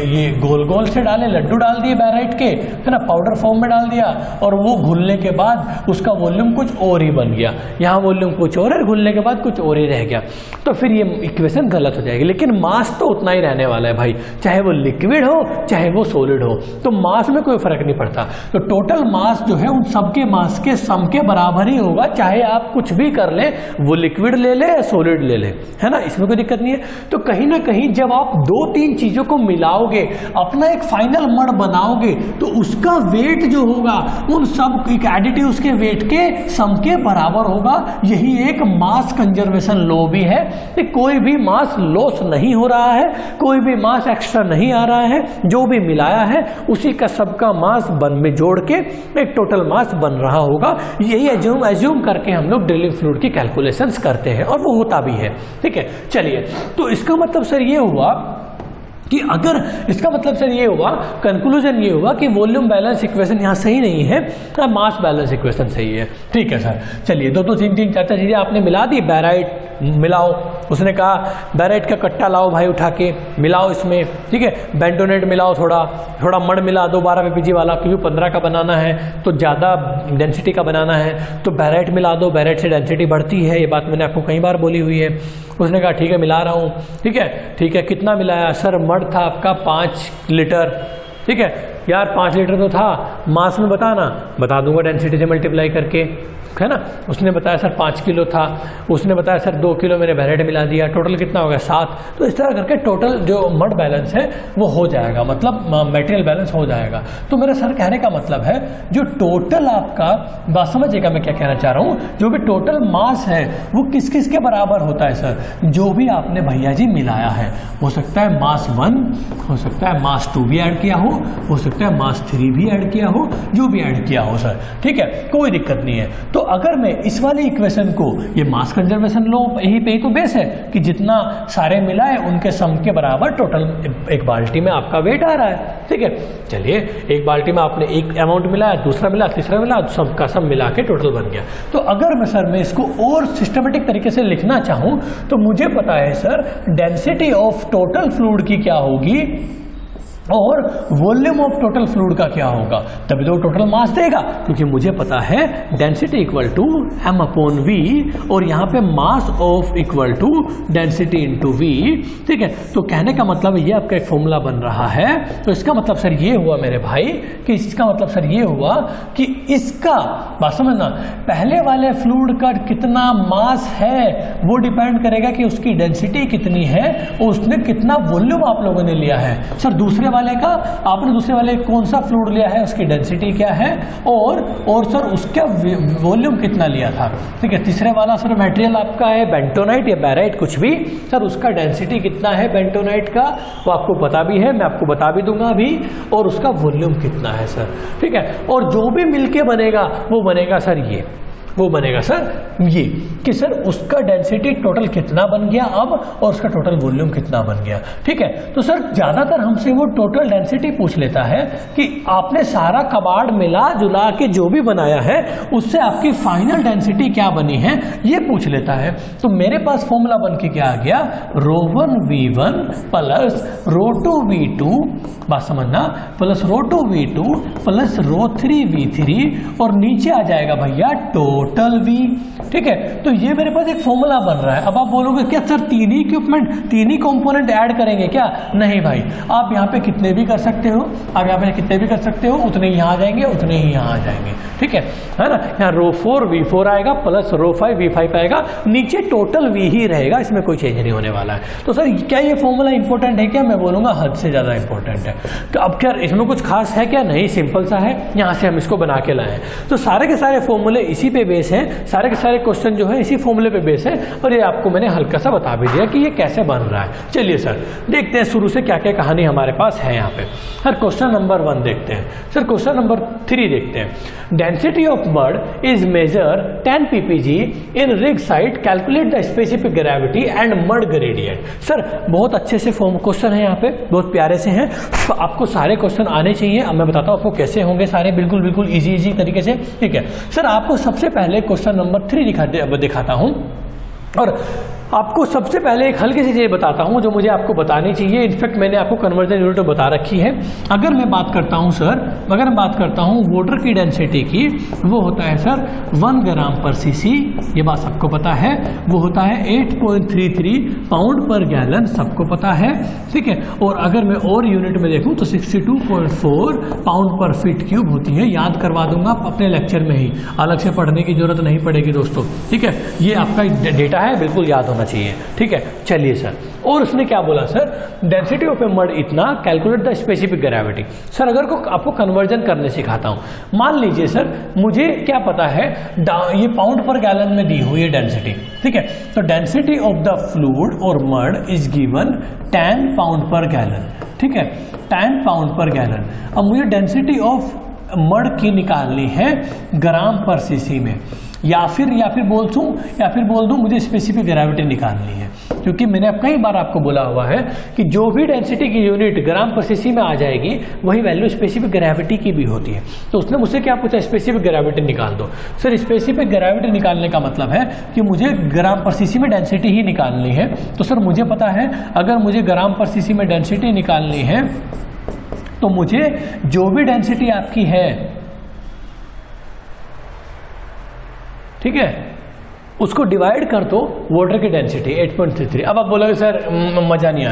ये गोल गोल से डाले, लड्डू डाल दिए बैराइट के, है ना, पाउडर फॉर्म में डाल दिया, और वो घुलने के बाद उसका वॉल्यूम कुछ और ही बन गया, यहाँ वॉल्यूम कुछ और है, घुलने के बाद कुछ और ही रह गया, तो फिर ये इक्वेशन गलत हो जाएगी। लेकिन मास तो उतना ही रहने वाला है भाई, चाहे वो लिक्विड हो चाहे वो सॉलिड हो, तो मास में कोई फर्क नहीं पड़ता। तो टोटल मास जो है उन सबके मास के सम के बराबर ही होगा, चाहे आप कुछ भी कर ले, वो लिक्विड ले ले या सॉलिड ले ले, है ना, इसमें कोई दिक्कत नहीं है। तो कहीं ना कहीं जब आप दो तीन चीजों को मिलाओगे, अपना एक फाइनल मड बनाओगे, तो उसका वेट जो होगा उन सब एक एडिटिव उसके वेट के सम के बराबर होगा। यही एक मास कंजर्वेशन लॉ भी है कि कोई भी मास लॉस नहीं हो रहा है, कोई भी मास एक्स्ट्रा नहीं आ रहा है, जो भी मिलाया है उसी का सबका मास बन में जोड़ के एक टोटल मास बन रहा होगा। यही एज्यूम करके हम लोग ड्रिलिंग फ्लूइड की कैलकुलेशंस करते हैं, और वो होता भी है। ठीक है, चलिए, तो इसका मतलब सर ये हुआ कि अगर इसका मतलब सर ये हुआ, कंक्लूजन ये हुआ कि वॉल्यूम बैलेंस इक्वेशन यहाँ सही नहीं है, मास बैलेंस इक्वेशन सही है। ठीक है सर, चलिए, दो तीन चार चीजें आपने मिला दी। बैराइट मिलाओ, उसने कहा बैराइट का कट्टा लाओ भाई उठा के मिलाओ इसमें, ठीक है। बेंटोनेट मिलाओ, थोड़ा मड मिला दो 12 ppg वाला, क्योंकि 15 का बनाना है तो ज़्यादा डेंसिटी का बनाना है, तो बैराइट मिला दो, बैराइट से डेंसिटी बढ़ती है, ये बात मैंने आपको कई बार बोली हुई है। उसने कहा ठीक है मिला रहा हूँ, ठीक है, कितना मिलाया सर? मड था आपका 5 लीटर, ठीक है यार, 5 लीटर तो था, मास में बता दूंगा डेंसिटी से मल्टीप्लाई करके, है ना। उसने बताया सर 5 किलो था, उसने बताया सर 2 किलो मैंने बैराइट मिला दिया, टोटल कितना हो गया 7। तो इस तरह करके टोटल जो मड बैलेंस है वो हो जाएगा, मतलब मटेरियल बैलेंस हो जाएगा। तो मेरा सर कहने का मतलब है जो टोटल आपका, बात समझिएगा मैं क्या कहना चाह रहा हूँ, जो भी टोटल मास है वो किस किस के बराबर होता है सर? जो भी आपने भैया जी मिलाया है, हो सकता है मास 1, हो सकता है मास 2 भी ऐड किया हो सकता है मास 3 भी ऐड किया हो, जो भी ऐड किया हो सर, ठीक है, कोई दिक्कत नहीं है। तो अगर मैं इस वाली इक्वेशन को, ये मास कंजर्वेशन लो, यही पे तो बेस है कि जितना सारे मिलाए उनके सम के बराबर टोटल एक बाल्टी में आपका वेट आ रहा है, ठीक है। चलिए, एक बाल्टी में आपने एक अमाउंट मिलाया, दूसरा मिला, तीसरा मिला, सबका सब मिला के टोटल बन गया। तो अगर मैं इसको और सिस्टमेटिक तरीके से लिखना चाहूं तो मुझे पता है sir density of total fluid की क्या होगी और वॉल्यूम ऑफ टोटल फ्लूइड का क्या होगा, तभी तो टोटल मास देगा, क्योंकि मुझे पता है density equal to m upon v, और यहाँ पे mass of equal to density into v, ठीक है। तो कहने का मतलब ये आपका एक फॉर्मूला बन रहा है। तो इसका मतलब सर ये हुआ मेरे भाई कि इसका मतलब सर ये हुआ कि इसका, बात समझना, पहले वाले फ्लूइड का कितना मास है वो डिपेंड करेगा कि उसकी डेंसिटी कितनी है और उसने कितना वॉल्यूम आप लोगों ने लिया है। सर दूसरे वाले का, आपने दूसरे वाले कौन सा फ्लूइड लिया है, उसकी डेंसिटी क्या है, और सर उसका वॉल्यूम कितना लिया था, ठीक है। तीसरे वाला सर मटेरियल आपका है बेंटोनाइट या बैराइट, कुछ भी, सर उसका डेंसिटी कितना है बेंटोनाइट का वो आपको पता भी है, मैं आपको बता भी दूंगा अभी, और उसका वॉल्यूम कितना है सर, ठीक है। और जो भी मिलके बनेगा वो बनेगा सर ये, वो बनेगा सर ये कि सर उसका डेंसिटी टोटल कितना बन गया अब और उसका टोटल वॉल्यूम कितना बन गया। ठीक है, तो सर ज्यादातर हमसे वो टोटल डेंसिटी पूछ लेता है कि आपने सारा कबाड़ मिला जुला के जो भी बनाया है उससे आपकी फाइनल डेंसिटी क्या बनी है ये पूछ लेता है। तो मेरे पास फॉर्मूला बन के क्या आ गया, ρ1 v1 प्लस ρ2 v2, बात समझना, प्लस ρ2 v2 प्लस ρ3 v3 और नीचे आ जाएगा भैया टोटल v। ठीक है, तो ये मेरे पास एक फॉर्मूला बन रहा है। अब आप बोलोगे क्या सर तीन ही इक्विपमेंट तीन ही कंपोनेंट ऐड करेंगे क्या? नहीं भाई, आप यहाँ पे कितने भी कर सकते हो, आप यहाँ पे कितने भी कर सकते हो, उतने ही यहाँ आ जाएंगे उतने ही यहाँ आ जाएंगे। ठीक है ना, यहाँ ρ4 v4 आएगा प्लस ρ5 v5 आएगा, नीचे टोटल v ही रहेगा, इसमें कोई चेंज नहीं होने वाला है। तो सर क्या ये फॉर्मूला इंपॉर्टेंट है क्या? मैं बोलूंगा हद से ज्यादा इंपॉर्टेंट है। तो अब क्या इसमें कुछ खास है क्या? नहीं, सिंपल सा है, यहाँ से हम इसको बना के लाए। तो सारे के सारे फॉर्मूले इसी पे बेस है, सारे के सारे क्वेश्चन जो है इसी फॉर्मूले पे बेस है, और ये आपको मैंने हल्का सा बता भी दिया कि ये कैसे बन रहा है। चलिए सर देखते हैं शुरू से क्या क्या कहानी हमारे पास है यहाँ पे। सर क्वेश्चन नंबर 1 देखते हैं। सर क्वेश्चन नंबर 3 देखते हैं। Density of mud is measure 10 ppg in rig site, calculate the specific gravity and mud gradient. Sir बहुत अच्छे से फॉर्म क्वेश्चन है यहाँ पे, बहुत प्यारे से हैं, आपको सारे क्वेश्चन आने चाहिए। अब मैं बताता हूँ आपको कैसे होंगे सारे, बिल्कुल बिल्कुल इजी तरीके से। ठीक है सर, आपको सबसे पहले क्वेश्चन नंबर 3 दिखाता हूँ और आपको सबसे पहले एक हल्की सी चीज बताता हूं जो मुझे आपको बतानी चाहिए। इनफैक्ट मैंने आपको कन्वर्जन यूनिट बता रखी है। अगर मैं बात करता हूं सर, अगर मैं बात करता हूं वाटर की डेंसिटी की, वो होता है सर 1 ग्राम पर सीसी, ये बात सबको पता है। वो होता है 8.33 पाउंड पर गैलन, सबको पता है। ठीक है, और अगर मैं और यूनिट में देखूं तो 62.4 पाउंड पर फीट क्यूब होती है। याद करवा दूंगा अपने लेक्चर में ही, अलग से पढ़ने की जरूरत नहीं पड़ेगी दोस्तों। ठीक है, ये आपका डेटा है, बिल्कुल याद होना चाहिए। ठीक है, चलिए सर, और उसने क्या बोला sir, density of a mud इतना, calculate the specific gravity. Sir अगर को आपको कन्वर्जन करने सिखाता हूं, मान लीजिए सर मुझे क्या पता है, ये पाउंड पर गैलन में दी हुई है डेंसिटी। ठीक है, तो डेंसिटी ऑफ द फ्लूइड और mud is given 10 pound per gallon. ठीक है, 10 पाउंड पर गैलन। अब मुझे डेंसिटी ऑफ मड की निकालनी है ग्राम पर सीसी में, या फिर बोल दूं मुझे स्पेसिफिक ग्रेविटी निकालनी है, क्योंकि मैंने अब कई बार आपको बोला हुआ है कि जो भी डेंसिटी की यूनिट ग्राम पर सीसी में आ जाएगी वही वैल्यू स्पेसिफिक ग्रेविटी की भी होती है। तो उसने मुझसे क्या पूछा, स्पेसिफिक ग्रेविटी निकाल दो। सर स्पेसिफिक ग्रेविटी निकालने का मतलब है कि मुझे ग्राम पर सीसी में डेंसिटी ही निकालनी है। तो सर मुझे पता है अगर मुझे ग्राम पर सीसी में डेंसिटी निकालनी है तो मुझे जो भी डेंसिटी आपकी है, ठीक है, उसको डिवाइड कर दो वाटर की डेंसिटी 8.33। अब आप बोलोगे सर मजा नहीं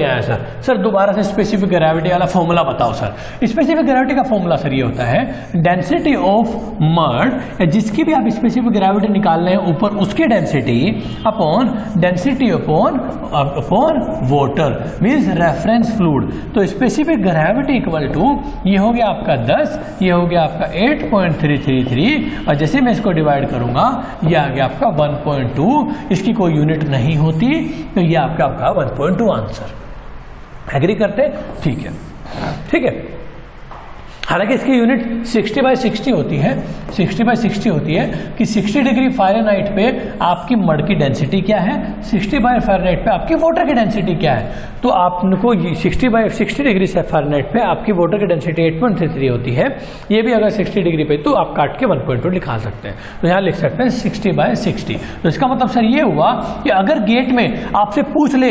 आया सर दोबारा से स्पेसिफिक ग्रेविटी वाला फॉर्मूला बताओ सर। स्पेसिफिक ग्रेविटी का फॉर्मूला सर ये होता है डेंसिटी ऑफ मड, जिसकी भी आप स्पेसिफिक ग्रेविटी निकाल रहे हैं ऊपर उसकी density upon density upon water means reference fluid. तो स्पेसिफिक ग्रेविटी इक्वल टू ये हो गया आपका 10, ये हो गया आपका 8.333, और जैसे मैं इसको डिवाइड करूंगा ये आ गया आपका 1.2। इसकी कोई यूनिट नहीं होती तो ये आपका 1.2 आंसर। एग्री करते? ठीक है। हालांकि इसकी यूनिट 60/60 होती है, 60/60 होती है कि 60 डिग्री फ़ारेनहाइट पे आपकी मड की डेंसिटी क्या है, 60/फ़ारेनहाइट पे आपकी वाटर की डेंसिटी क्या है। तो आपको 60/60 डिग्री से फ़ारेनहाइट पे आपकी वाटर की डेंसिटी 8.33 होती है। ये भी अगर 60 डिग्री पे तो आप काट के 1.2 लिखा सकते हैं। तो यहाँ लिख सकते हैं 60/60। तो इसका मतलब सर ये हुआ कि अगर गेट में आपसे पूछ ले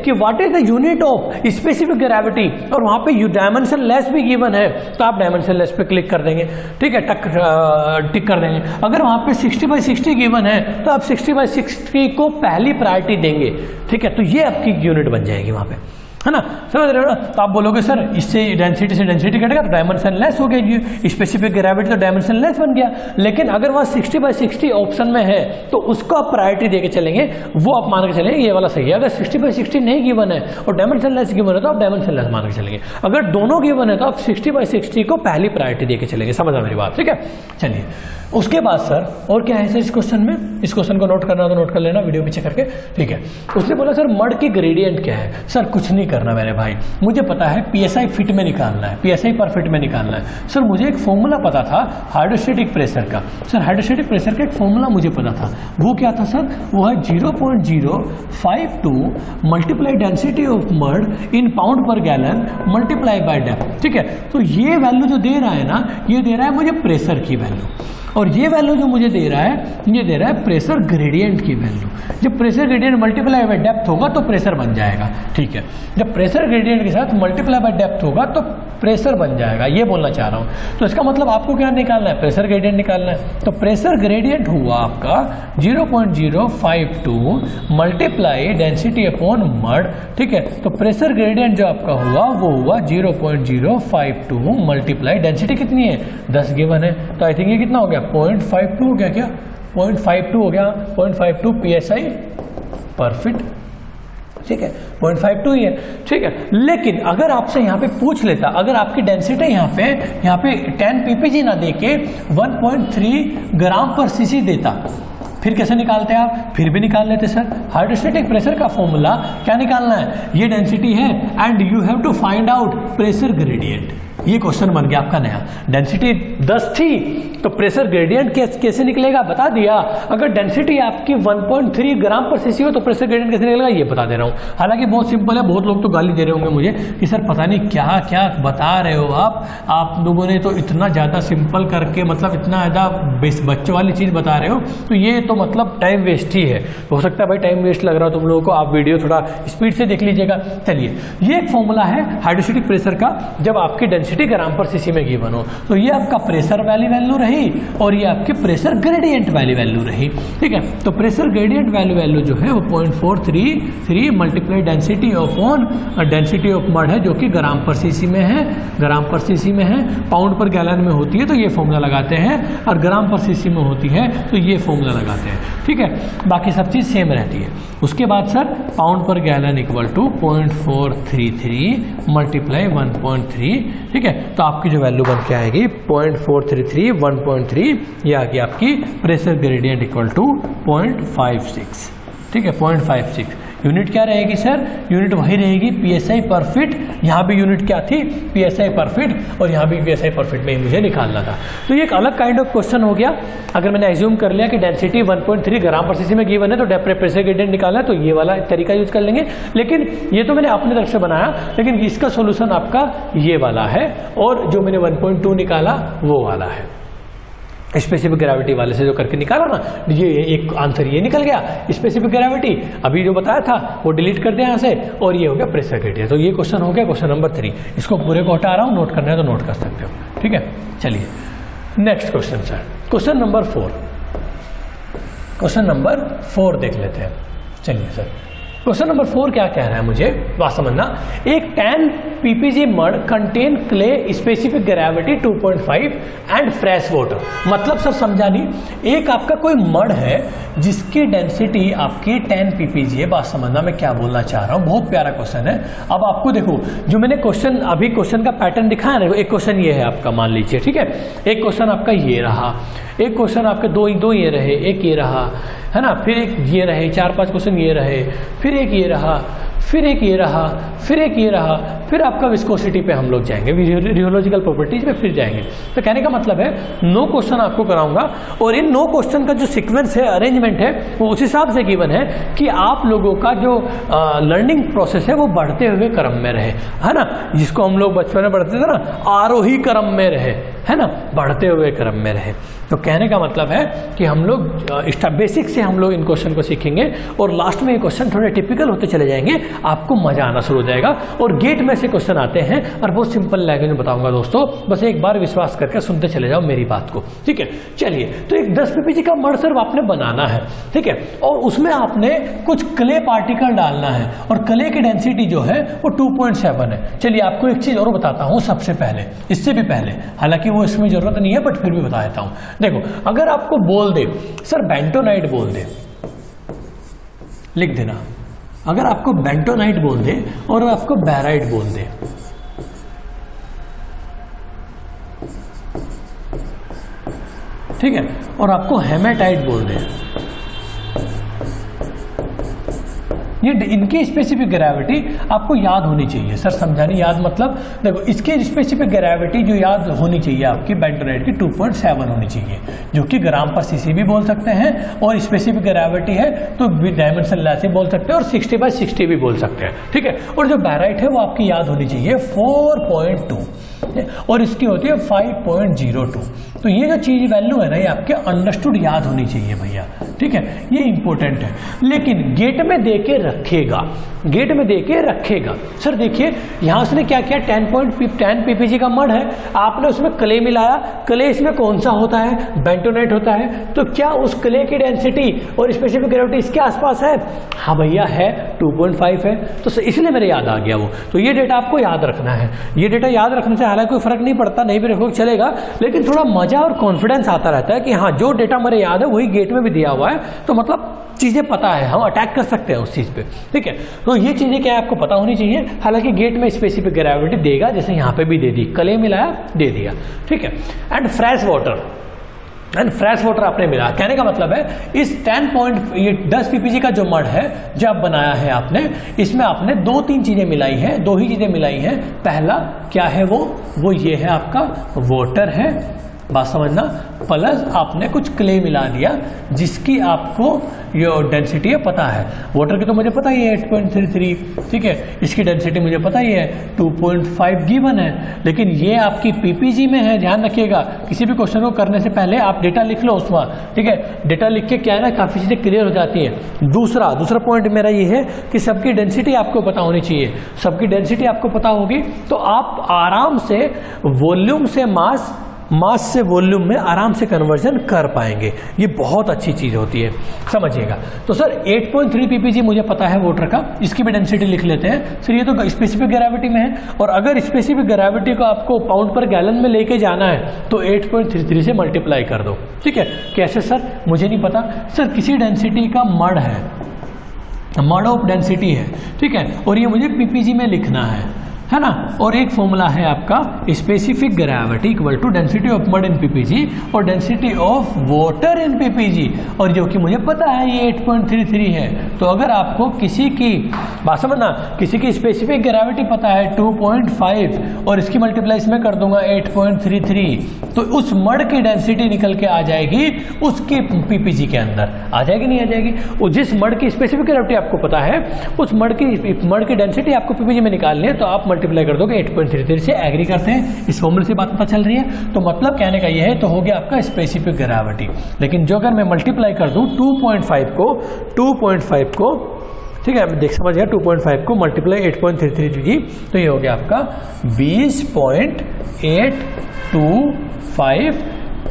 कि what is the unit of specific gravity और वहां पे डायमेंशन लेस भी गिवन है तो आप डायमेंशन लेस पे क्लिक कर देंगे। ठीक है, टिक कर देंगे। अगर वहां पे 60/60 गिवन है तो आप 60/60 को पहली प्रायोरिटी देंगे। ठीक है, तो ये आपकी यूनिट बन जाएगी वहां पे, है ना, समझ रहे हो ना। तो आप बोलोगे सर इससे डेंसिटी कटेगा तो डायमेंशन लेस हो गया, जी स्पेसिफिक ग्रेविटी तो डायमेंशन लेस बन गया। लेकिन अगर वह 60/60 ऑप्शन में है तो उसको आप प्रायोरिटी देके चलेंगे, वो आप मान के चलेंगे ये वाला सही है। अगर 60/60 नहीं गिवन है और डायमेंशन लेस गिवन है तो आप डायमेंशन लेस मान के चलेंगे। अगर दोनों गिवन है तो आप 60/60 को पहली प्रायोरिटी देके चलेंगे। समझ मेरी बात? ठीक है, चलिए उसके बाद सर और क्या है सर इस क्वेश्चन में, इस क्वेश्चन को नोट करना तो नोट कर लेना वीडियो पीछे करके। ठीक है, उसने बोला सर मड की ग्रेडियंट क्या है। सर कुछ नहीं करना मेरे भाई, मुझे पता है पीएसआई फिट में निकालना है, पीएसआई पर फिट में निकालना है। सर मुझे एक फॉर्मूला पता था हाइड्रोस्टैटिक प्रेशर का, सर हाइड्रोस्टैटिक प्रेशर का एक फॉर्मूला मुझे पता था, वो क्या था सर, वो है 0.052 multiply density of mud in pound per gallon multiply by depth. ठीक है, तो ये वैल्यू जो दे रहा है ना, ये दे रहा है मुझे प्रेशर की वैल्यू, और ये वैल्यू जो मुझे दे रहा है, ये दे रहा है प्रेशर ग्रेडियंट की वैल्यू। जब pressure gradient multiply by depth होगा तो प्रेशर बन जाएगा। ठीक है, जब प्रेशर ग्रेडियंट के साथ मल्टीप्लाई बाय डेप्थ होगा तो प्रेशर बन जाएगा, ये बोलना चाह रहा हूं। तो इसका मतलब आपको क्या निकालना है, प्रेशर ग्रेडियंट निकालना है। तो प्रेशर ग्रेडियंट हुआ आपका 0.052 मल्टीप्लाई डेंसिटी अपॉन मड। ठीक है, तो प्रेशर ग्रेडियंट जो आपका हुआ वो हुआ 0.052 मल्टीप्लाई डेंसिटी कितनी है, 10 गिवन है, तो आई थिंक ये कितना हो गया, 0.52 हो गया, क्या 0.52 हो गया, 0.52 PSI पर फिट। ठीक है, 0.52 ही है। ठीक है, लेकिन अगर आपसे यहाँ पे पूछ लेता, अगर आपकी डेंसिटी यहाँ पे 10 ppg ना देके 1.3 ग्राम पर सीसी देता, फिर कैसे निकालते हैं आप, फिर भी निकाल लेते सर। हाइड्रोस्टैटिक प्रेशर का फॉर्मूला क्या निकालना है, ये डेंसिटी है and you have to find out pressure gradient. ये क्वेश्चन बन गया आपका नया। डेंसिटी 10 थी तो प्रेशर ग्रेडियंट कैसे निकलेगा बता दिया। अगर डेंसिटी आपकी 1.3 ग्राम पर सीसी हो तो प्रेशर ग्रेडियंट कैसे निकलेगा ये बता दे रहा हूँ। हालांकि बहुत सिंपल है, बहुत लोग तो गाली दे रहे होंगे मुझे कि सर पता नहीं क्या क्या बता रहे हो आप लोगों ने तो इतना ज़्यादा सिंपल करके, मतलब इतना ज़्यादा बच्चों वाली चीज़ बता रहे हो, तो ये तो मतलब टाइम वेस्ट ही है। हो सकता है भाई टाइम वेस्ट लग रहा हो तुम लोगों को, आप वीडियो थोड़ा स्पीड से देख लीजिएगा। चलिए, ये एक फॉर्मूला है हाइड्रोस्टैटिक प्रेशर का, जब आपकी डेंसिटी ग्राम पर सीसी में गिवन हो तो ये आपका प्रेशर वाली वैल्यू रही और ये आपकी प्रेशर ग्रेडियंट वाली वैल्यू रही। ठीक है, तो प्रेशर ग्रेडियंट वैल्यू जो है वो 0.433 मल्टीप्लाई डेंसिटी ऑफ मड है, जो कि ग्राम पर सीसी में है, ग्राम पर सीसी में है। पाउंड पर गैलन में होती है तो ये फॉर्मूला लगाते हैं, और ग्राम पर सीसी में होती है तो ये फॉर्मूला लगाते हैं। ठीक है, बाकी सब चीज़ सेम रहती है। उसके बाद sir pound per gallon equal to 0.433 multiply 1.3। ठीक है, तो आपकी जो वैल्यू बन के आएगी 0.433 1.3, ये आ गई आपकी प्रेशर ग्रेडियंट इक्वल टू 0.56। ठीक है, 0.56। यूनिट क्या रहेगी सर, यूनिट वही रहेगी PSI पर फिट। यहाँ भी यूनिट क्या थी, PSI पर फिट, और यहाँ भी PSI पर फिट में ही मुझे निकालना था। तो ये एक अलग काइंड ऑफ क्वेश्चन हो गया। अगर मैंने एज्यूम कर लिया कि डेंसिटी 1.3 ग्राम पर सीसी में गिवन है तो प्रेशर ग्रेडियंट निकालना है, तो ये वाला तरीका यूज कर लेंगे। लेकिन ये तो मैंने अपनी तरफ से बनाया, लेकिन इसका सोल्यूशन आपका ये वाला है, और जो मैंने 1.2 निकाला वो वाला है। स्पेसिफिक ग्रेविटी वाले से जो करके निकाला ना, ये एक आंसर ये निकल गया। स्पेसिफिक ग्रेविटी अभी जो बताया था वो डिलीट कर दिया यहाँ से, और ये हो गया प्रेशर ग्रेडियंट। तो ये क्वेश्चन हो गया क्वेश्चन नंबर 3। इसको पूरे को हटा रहा हूँ, नोट करना है तो नोट कर सकते हो। ठीक है, चलिए next question sir, question number 4। Question number 4 देख लेते हैं। चलिए सर, क्वेश्चन नंबर 4 क्या कह रहा है मुझे बात समझना। एक 10 ppg mud contain clay specific gravity 2.5 and fresh water. मतलब सर समझा नहीं, एक आपका कोई मड है जिसकी डेंसिटी आपकी 10 ppg है। बात समझना मैं क्या बोलना चाह रहा हूँ, बहुत प्यारा क्वेश्चन है। अब आपको देखो, जो मैंने क्वेश्चन अभी क्वेश्चन का पैटर्न दिखाया ना, एक क्वेश्चन ये है आपका, मान लीजिए। ठीक है, एक क्वेश्चन आपका ये रहा, एक क्वेश्चन आपके दो ये रहे, एक ये रहा, है ना, फिर एक ये रहे, 4-5 क्वेश्चन ये रहे, फिर एक ये रहा, फिर एक ये रहा, फिर एक ये रहा, फिर आपका विस्कोसिटी पे हम लोग जाएंगे, रियोलॉजिकल प्रॉपर्टीज पे फिर जाएंगे। तो कहने का मतलब है 9 क्वेश्चन आपको कराऊंगा, और इन 9 क्वेश्चन का जो सीक्वेंस है, अरेंजमेंट है, वो उस हिसाब से गिवन है कि आप लोगों का जो लर्निंग प्रोसेस है वो बढ़ते हुए क्रम में रहे, है ना, जिसको हम लोग बचपन में पढ़ते थे ना, आरोही क्रम में रहे, है ना, बढ़ते हुए क्रम में रहे। तो कहने का मतलब है कि हम लोग बेसिक से हम लोग इन क्वेश्चन को सीखेंगे, और लास्ट में ये क्वेश्चन थोड़े टिपिकल होते चले जाएंगे, आपको मजा आना शुरू हो जाएगा। और गेट में से क्वेश्चन आते हैं, और बहुत सिंपल लैंग्वेज में बताऊंगा दोस्तों, बस एक बार विश्वास करके सुनते चले जाओ मेरी बात को। ठीक है, चलिए, तो एक 10 ppg का मड सर आपने बनाना है। ठीक है, और उसमें आपने कुछ क्ले पार्टिकल डालना है, और क्ले की डेंसिटी जो है वो 2.7 है। चलिए आपको एक चीज और बताता हूँ सबसे पहले, इससे भी पहले, हालांकि वो इसमें जरूरत नहीं है बट फिर भी बता देता हूँ। देखो, अगर आपको बोल दे सर बेंटोनाइट बोल दे, लिख देना। अगर आपको बेंटोनाइट बोल दे और आपको बैराइट बोल दे, ठीक है, और आपको हेमेटाइट बोल दे, ये इनकी स्पेसिफिक ग्रेविटी आपको याद होनी चाहिए। सर समझानी याद मतलब देखो, इसके स्पेसिफिक ग्रेविटी जो याद होनी चाहिए आपकी बेंटोनाइट की 2.7 होनी चाहिए, जो कि ग्राम पर सीसी भी बोल सकते हैं, और स्पेसिफिक ग्रेविटी है तो डायमेंशन लेस बोल सकते हैं, और 60/60 भी बोल सकते हैं, ठीक है। और जो बैराइट है वो आपकी याद होनी चाहिए 4.2 और इसकी होती है 5.02। तो ये जो चीज वैल्यू है ना, ये आपके अंडरस्टूड याद होनी चाहिए भैया, ठीक है, ये इंपॉर्टेंट है। लेकिन गेट में देके रखेगा, गेट में देके रखेगा। सर देखिए यहां उसने क्या किया, 10 ppg का मड है, आपने उसमें क्ले मिलाया, क्ले इसमें कौन सा होता है, बेंटोनाइट होता है, तो क्या उस क्ले की डेंसिटी और स्पेसिफिक ग्रेविटी इसके आसपास है? हाँ भैया है, 2.5 है, तो इसलिए मेरे याद आ गया वो। तो ये डेटा आपको याद रखना है। ये डेटा याद रखने से हालांकि कोई फर्क नहीं पड़ता, नहीं भी रखोगे चलेगा, लेकिन थोड़ा मजा और कॉन्फिडेंस आता रहता है कि हाँ जो डेटा मेरे याद है वही गेट में भी दिया हुआ है, तो मतलब चीजें पता है, हम अटैक कर सकते हैं उस चीज पे, ठीक है। तो ये चीजें क्या है आपको पता होनी चाहिए। हालांकि गेट में स्पेसिफिक ग्रेविटी देगा, जैसे यहाँ पे भी दे दी, कले मिलाया दे दिया, ठीक है। एंड फ्रेश वाटर आपने मिला, कहने का मतलब है इस 10 ppg का जो मड है जो आप बनाया है आपने, इसमें आपने 2-3 चीजें मिलाई है, 2 ही चीजें मिलाई है। पहला क्या है वो ये है आपका वाटर है, बात समझना, प्लस आपने कुछ क्ले मिला दिया जिसकी आपको ये डेंसिटी है पता है। वाटर की तो मुझे पता ही है 8.33, ठीक है, इसकी डेंसिटी मुझे पता ही है 2.5 गिवन है, लेकिन ये आपकी पीपीजी में है। ध्यान रखिएगा, किसी भी क्वेश्चन को करने से पहले आप डेटा लिख लो उसमें, ठीक है। डेटा लिख के क्या है ना, काफी चीजें क्लियर हो जाती है। दूसरा पॉइंट मेरा ये है कि सबकी डेंसिटी आपको पता होनी चाहिए। सबकी डेंसिटी आपको पता होगी तो आप आराम से वॉल्यूम से मास से वॉल्यूम में आराम से कन्वर्जन कर पाएंगे। ये बहुत अच्छी चीज होती है, समझिएगा। तो सर 8.3 ppg मुझे पता है वाटर का, इसकी भी डेंसिटी लिख लेते हैं। सर ये तो स्पेसिफिक ग्रेविटी में है, और अगर स्पेसिफिक ग्रेविटी को आपको पाउंड पर गैलन में लेके जाना है तो 8.33 से मल्टीप्लाई कर दो, ठीक है। कैसे सर, मुझे नहीं पता। सर किसी डेंसिटी का मड है, मड ऑफ डेंसिटी है, ठीक है, और ये मुझे पीपीजी में लिखना है ना। और एक फॉर्मूला है आपका specific gravity equal to density of mud in PPG और density of water in PPG, और जो कि मुझे पता है ये 8.33 है। तो अगर आपको किसी की बात समझना, किसी की स्पेसिफिक ग्रेविटी पता है 2.5 और इसकी मल्टीप्लाई इसमें कर दूंगा 8.33, तो उस मड की डेंसिटी निकल के आ जाएगी उसकी पीपीजी के अंदर, आ जाएगी नहीं आ जाएगी। और जिस मड की स्पेसिफिक ग्रेविटी आपको पता है उस मड की डेंसिटी आपको पीपीजी में निकालनी है, तो आप मल्टीप्लाई कर दोगे 8.33 से। एग्री करते हैं, इस फॉर्मूले से बात पता चल रही है। तो मतलब कहने का यह है, तो हो गया आपका स्पेसिफिक ग्रेविटी। लेकिन जो अगर मैं मल्टीप्लाई कर दूं 2.5 को, ठीक है, देख समझ गया, 2.5 को मल्टीप्लाई 8.33 तो ये हो गया आपका 20.825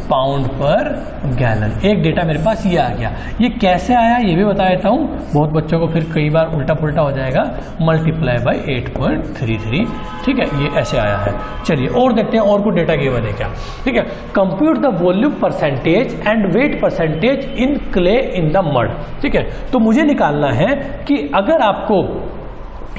पाउंड पर गैलन। एक डेटा मेरे पास ये आ गया। ये कैसे आया ये भी बता देता हूँ, बहुत बच्चों को फिर कई बार उल्टा पुल्टा हो जाएगा। मल्टीप्लाई बाय 8.33, ठीक है, ये ऐसे आया है। चलिए और देखते हैं और कुछ डेटा गिवन है क्या, ठीक है। Compute the volume percentage and wait percentage in clay in the mud, ठीक है। तो मुझे निकालना है कि अगर आपको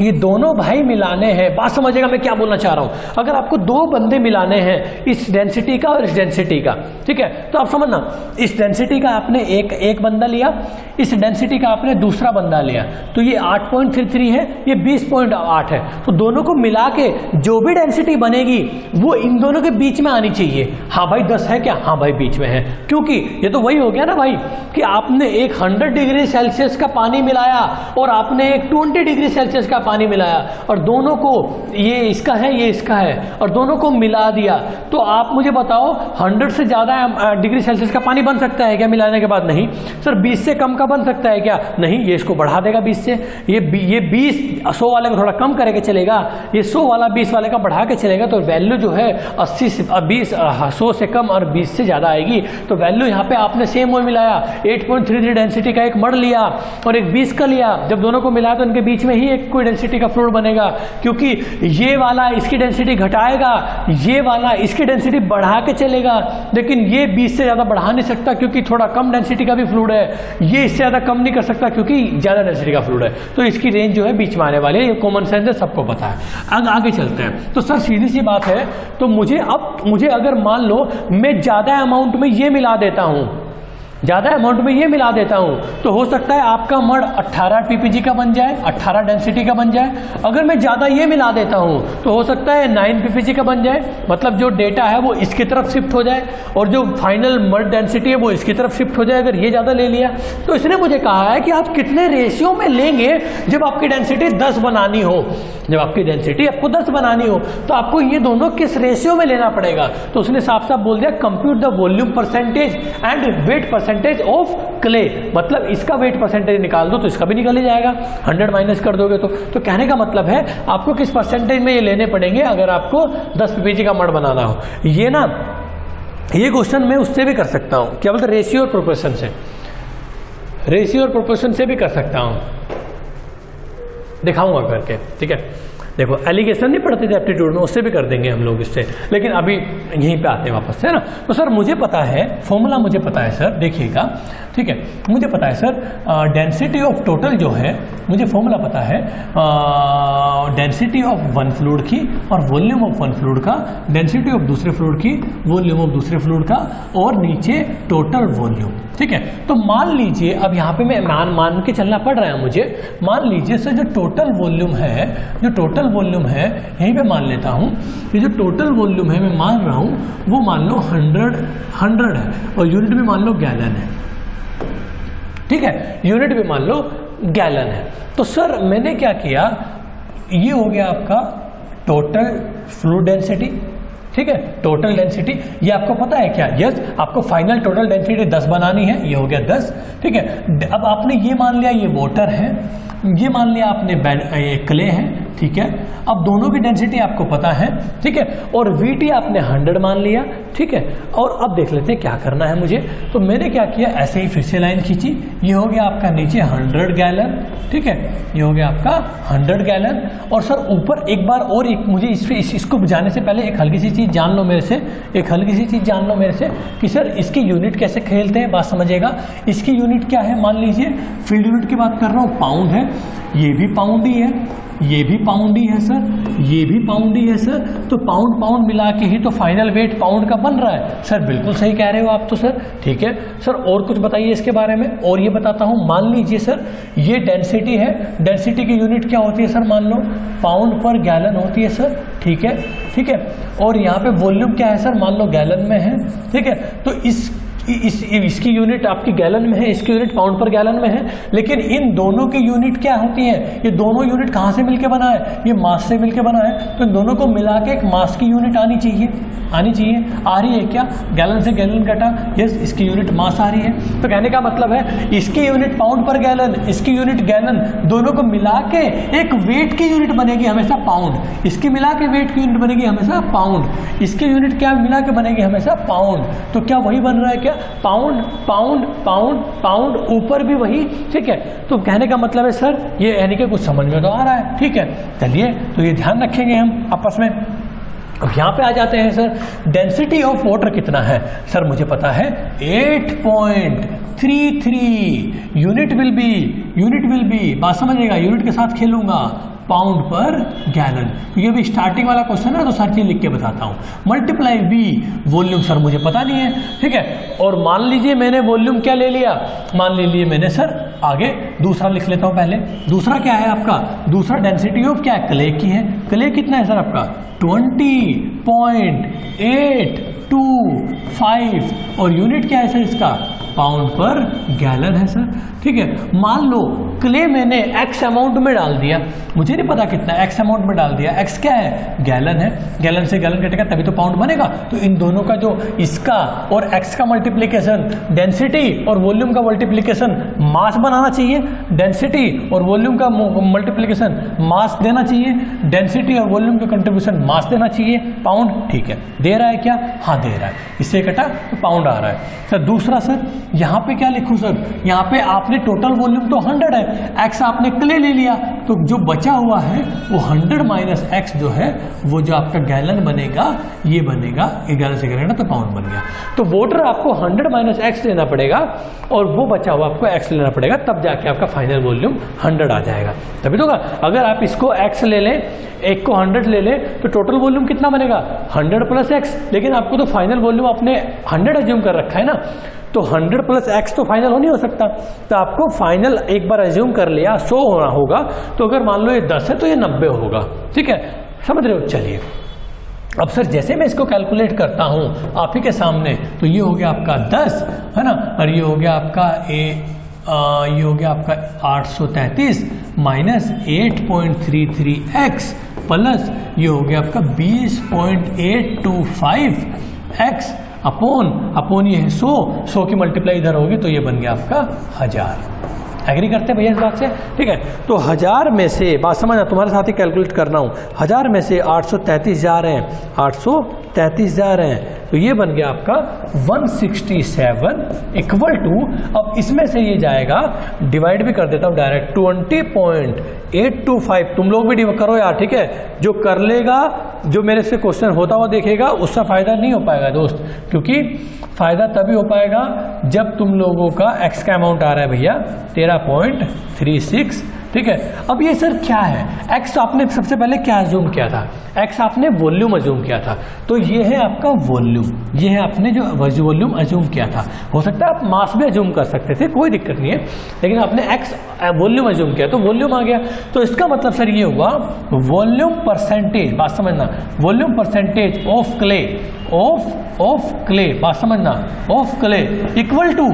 ये दोनों भाई मिलाने हैं, बात समझिएगा मैं क्या बोलना चाह रहा हूं। अगर आपको 2 बंदे मिलाने हैं, इस डेंसिटी का और इस डेंसिटी का, ठीक है, तो आप समझना, इस डेंसिटी का आपने एक बंदा लिया, इस डेंसिटी का आपने दूसरा बंदा लिया, तो ये 8.33 है, ये 20.8 है। तो दोनों को मिला के जो भी डेंसिटी बनेगी वो इन दोनों के बीच में आनी चाहिए। हाँ भाई 10 है क्या? हाँ भाई बीच में है, क्योंकि ये तो वही हो गया ना भाई कि आपने एक 100 डिग्री सेल्सियस का पानी मिलाया और आपने एक 20 डिग्री सेल्सियस का पानी मिलाया, और दोनों को, ये इसका है ये इसका है, और दोनों को मिला दिया। तो आप मुझे बताओ 100 से ज्यादा डिग्री सेल्सियस का पानी बन सकता है क्या मिलाने के बाद? नहीं। सर 20 से कम का बन सकता है क्या? नहीं, ये इसको बढ़ा देगा 20 से। ये 20 100 वाले को थोड़ा कम करके चलेगा, ये 100 वाला 20 वाले का बढ़ा के चलेगा, तो वैल्यू जो है 80 से 100 से कम और 20 से ज्यादा आएगी। तो वैल्यू यहाँ पे आपने सेम वो मिलाया, 8.33 डेंसिटी का एक मड लिया और एक 20 का लिया। जब दोनों को मिलाया तो इनके बीच में ही एक कोई डेंसिटी का फ्लूइड बनेगा, क्योंकि ये वाला इसकी डेंसिटी घटाएगा, ये वाला इसकी डेंसिटी बढ़ा के चलेगा, लेकिन ये 20 से ज्यादा बढ़ा नहीं सकता क्योंकि थोड़ा कम डेंसिटी का भी फ्लूइड है। ये इससे ज्यादा कम नहीं कर सकता क्योंकि ज्यादा डेंसिटी का फ्लूइड है। तो इसकी रेंज जो है बीच में आने वाली है, ये कॉमन सेंस है, सबको पता है। आगे चलते हैं। तो सर सीधी सी बात है, तो मुझे अगर मान लो मैं ज्यादा अमाउंट में ये मिला देता हूं, ज़्यादा अमाउंट में ये मिला देता हूँ तो हो सकता है आपका मड 18 ppg का बन जाए, 18 डेंसिटी का बन जाए। अगर मैं ज़्यादा ये मिला देता हूँ तो हो सकता है 9 ppg का बन जाए, मतलब जो डेटा है वो इसकी तरफ शिफ्ट हो जाए और जो फाइनल मड डेंसिटी है वो इसकी तरफ शिफ्ट हो जाए। अगर ये ज़्यादा ले लिया तो इसने मुझे कहा है कि आप कितने रेशियो में लेंगे जब आपकी डेंसिटी 10 बनानी हो। जब आपकी डेंसिटी आपको 10 बनानी हो तो आपको ये दोनों किस रेशियो में लेना पड़ेगा। तो उसने साफ साफ बोल दिया compute the volume percentage and wait percentage of clay, मतलब इसका वेट परसेंटेज निकाल दो तो इसका भी निकल ही जाएगा, 100 माइनस कर दोगे तो कहने का मतलब है आपको किस परसेंटेज में ये लेने पड़ेंगे अगर आपको 10 ppg का मड बनाना हो। ये ना ये क्वेश्चन मैं उससे भी कर सकता हूँ, क्या बोलते रेशियो और प्रोपोर्शन से, रेशियो और प्रोपोर्शन से भी कर सकता हूँ, दिखाऊंगा करके, ठीक है। देखो एलिगेशन नहीं पढ़ते थे एप्टीट्यूड में, उससे भी कर देंगे हम लोग इससे, लेकिन अभी यहीं पे आते हैं वापस से, है ना। तो सर मुझे पता है फॉर्मूला, मुझे पता है सर, देखिएगा, ठीक है, मुझे पता है सर डेंसिटी ऑफ टोटल जो है, मुझे फॉर्मूला पता है डेंसिटी ऑफ वन फ्लूइड की और वॉल्यूम ऑफ वन फ्लूइड का, डेंसिटी ऑफ दूसरे फ्लूइड की, वॉल्यूम ऑफ दूसरे फ्लूइड का, और नीचे टोटल वॉल्यूम, ठीक है। तो मान लीजिए अब यहाँ पे मैं मान के चलना पड़ रहा है मुझे, मान लीजिए सर जो टोटल वॉल्यूम है, जो टोटल वॉल्यूम है यहीं पे मान लेता हूँ, ये जो टोटल वॉल्यूम है मैं मान रहा हूँ वो मान लो 100 है और यूनिट भी मान लो गैलन है, ठीक है, यूनिट भी मान लो गैलन है। तो सर मैंने क्या किया, ये हो गया आपका टोटल फ्लूइड डेंसिटी, ठीक है, टोटल डेंसिटी, ये आपको पता है क्या, यस आपको फाइनल टोटल डेंसिटी 10 बनानी है, ये हो गया 10, ठीक है। अब आपने ये मान लिया ये वाटर है, ये मान लिया आपने ये क्ले है, ठीक है। अब दोनों की डेंसिटी आपको पता है, ठीक है, और VT आपने 100 मान लिया, ठीक है। और अब देख लेते हैं क्या करना है मुझे। तो मैंने क्या किया, ऐसे ही फिर से लाइन खींची, ये हो गया आपका नीचे 100 गैलन, ठीक है, ये हो गया आपका 100 गैलन। और सर ऊपर एक बार और एक मुझे इसको जाने से पहले एक हल्की सी चीज़ जान लो मेरे से, एक हल्की सी चीज़ जान लो मेरे से कि सर इसकी यूनिट कैसे खेलते हैं, बात समझिएगा। इसकी यूनिट क्या है, मान लीजिए फील्ड यूनिट की बात कर रहा हूँ, पाउंड है, ये भी पाउंड ही है, ये भी पाउंड ही है सर, ये भी पाउंड ही है सर। तो पाउंड पाउंड मिला के ही तो फाइनल वेट पाउंड का बन रहा है। सर बिल्कुल सही कह रहे हो आप तो सर, ठीक है सर। और कुछ बताइए इसके बारे में। और ये बताता हूँ, मान लीजिए सर ये डेंसिटी है, डेंसिटी की यूनिट क्या होती है सर, मान लो पाउंड पर गैलन होती है सर, ठीक है, ठीक है। और यहाँ पे वॉल्यूम क्या है सर, मान लो गैलन में है, ठीक है। तो इसकी यूनिट आपकी गैलन में है, इसकी यूनिट पाउंड पर गैलन में है, लेकिन इन दोनों की यूनिट क्या होती है, ये दोनों यूनिट कहाँ से मिलके बना है, ये मास से मिलके बना है। तो इन दोनों को मिला के एक मास की यूनिट आनी चाहिए, आनी चाहिए। आ रही है क्या, गैलन से गैलन घटा, यस इसकी यूनिट मास आ रही है। तो कहने का मतलब है इसकी यूनिट पाउंड पर गैलन, इसकी यूनिट गैलन, दोनों को मिला के एक वेट की यूनिट बनेगी हमेशा पाउंड, इसकी मिला के वेट की यूनिट बनेगी हमेशा पाउंड, इसकी यूनिट क्या मिला के बनेगी हमेशा पाउंड। तो क्या वही बन रहा है क्या, पाउंड पाउंड पाउंड पाउंड, ऊपर भी वही, ठीक है। तो कहने का मतलब है सर ये यानी कि कुछ समझ में तो आ रहा है, ठीक है। चलिए तो ये ध्यान रखेंगे हम आपस में। अब यहाँ पे आ जाते हैं सर, डेंसिटी ऑफ वाटर कितना है। सर मुझे पता है 8.33 यूनिट विल बी, बात समझिएगा, यूनिट के साथ खेलूंगा, पाउंड पर गैलन। ये भी स्टार्टिंग वाला क्वेश्चन है तो सर चीज लिख के बताता हूँ। मल्टीप्लाई V, वॉल्यूम सर मुझे पता नहीं है, ठीक है। और मान लीजिए मैंने वॉल्यूम क्या ले लिया, मान लीजिए मैंने सर आगे दूसरा लिख लेता हूँ पहले। दूसरा क्या है आपका, दूसरा डेंसिटी ऑफ क्या है, क्ले की है। क्ले कितना है सर आपका 20.825, और यूनिट क्या है सर इसका, पाउंड पर गैलन है सर, ठीक है। मान लो क्ले मैंने x अमाउंट में डाल दिया, मुझे नहीं पता कितना, x अमाउंट में डाल दिया, x क्या है, गैलन है, गैलन से गैलन कटेगा तभी तो पाउंड बनेगा। तो इन दोनों का जो इसका और x का मल्टीप्लिकेशन, डेंसिटी और वॉल्यूम का मल्टीप्लिकेशन मास बनाना चाहिए, डेंसिटी और वॉल्यूम का मल्टीप्लिकेशन मास देना चाहिए, डेंसिटी और वॉल्यूम का कंट्रीब्यूशन मास देना चाहिए, पाउंड, ठीक है। दे रहा है क्या, हाँ दे रहा है, इससे कटा तो पाउंड आ रहा है सर। दूसरा सर यहाँ पे क्या लिखूं सर, यहाँ पे आपने टोटल वॉल्यूम तो 100 है, x आपने क्ले ले लिया, तो जो बचा हुआ है वो 100 माइनस x जो है वो जो आपका गैलन बनेगा, ये बनेगा, गैलन से गैलन तो पाउंड बन गया। तो वाटर आपको 100 माइनस x लेना पड़ेगा और वो बचा हुआ आपको x लेना पड़ेगा, तब जाके आपका फाइनल वॉल्यूम 100 आ जाएगा। तभी तो अगर आप इसको x ले लें, एक को 100 ले लें, तो टोटल वॉल्यूम कितना बनेगा 100 प्लस x, लेकिन आपको तो फाइनल वॉल्यूम आपने 100 एज्यूम कर रखा है ना, तो 100 प्लस x तो फाइनल हो नहीं हो सकता, तो आपको फाइनल एक बार एज्यूम कर लिया 100 होना होगा, तो अगर मान लो ये 10 है तो ये 90 होगा, ठीक है, समझ रहे हो। चलिए अब सर जैसे मैं इसको कैलकुलेट करता हूं आप ही के सामने, तो ये हो गया आपका 10 है ना, और ये हो गया आपका ये हो गया आपका 833 माइनस 8.33x प्लस ये हो गया आपका 20.825x अपॉन ये 100 की मल्टीप्लाई इधर होगी तो ये बन गया आपका 1000। एग्री करते हैं भैया इस बात से, ठीक है। तो 1000 में से, बात समझना, तुम्हारे साथ ही कैलकुलेट करना हूं, 1000 में से 833 जा रहे हैं, 833 जा रहे हैं, तो ये बन गया आपका 167 इक्वल टू, अब इसमें से ये जाएगा, डिवाइड भी कर देता हूं डायरेक्ट, 20.825। तुम लोग भी करो यार, ठीक है, जो कर लेगा, जो मेरे से क्वेश्चन होता हुआ देखेगा उसका फायदा नहीं हो पाएगा दोस्त, क्योंकि फायदा तभी हो पाएगा जब तुम लोगों का एक्स का अमाउंट आ रहा है भैया 13.36, ठीक है। अब ये सर क्या है, एक्स आपने सबसे पहले क्या अज्यूम किया था, एक्स आपने वॉल्यूम अज्यूम किया था, तो ये है आपका वॉल्यूम, ये है आपने जो वॉल्यूम अज्यूम किया था। हो सकता है आप मास भी अज्यूम कर सकते थे, कोई दिक्कत नहीं है, लेकिन आपने एक्स वॉल्यूम अज्यूम किया तो वॉल्यूम आ गया। तो इसका मतलब सर ये हुआ वॉल्यूम परसेंटेज, बात समझना, volume percentage of clay, of clay, बात समझना, of clay equal to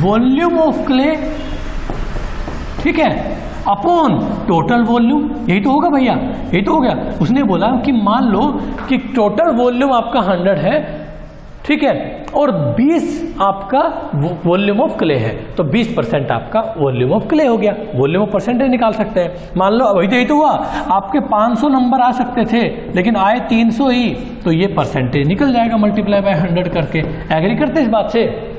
volume of clay, ठीक है, अपॉन टोटल वॉल्यूम। यही तो होगा भैया, यही तो हो गया। उसने बोला कि मान लो कि टोटल वॉल्यूम आपका 100 है, ठीक है, और 20 आपका वॉल्यूम ऑफ क्ले है, तो 20% आपका वॉल्यूम ऑफ क्ले हो गया। वॉल्यूम ऑफ परसेंटेज निकाल सकते हैं, मान लो वही तो, यही तो हुआ, आपके 500 नंबर आ सकते थे लेकिन आए 300 ही, तो ये परसेंटेज निकल जाएगा मल्टीप्लाई बाय 100 करके। एग्री करते इस बात से,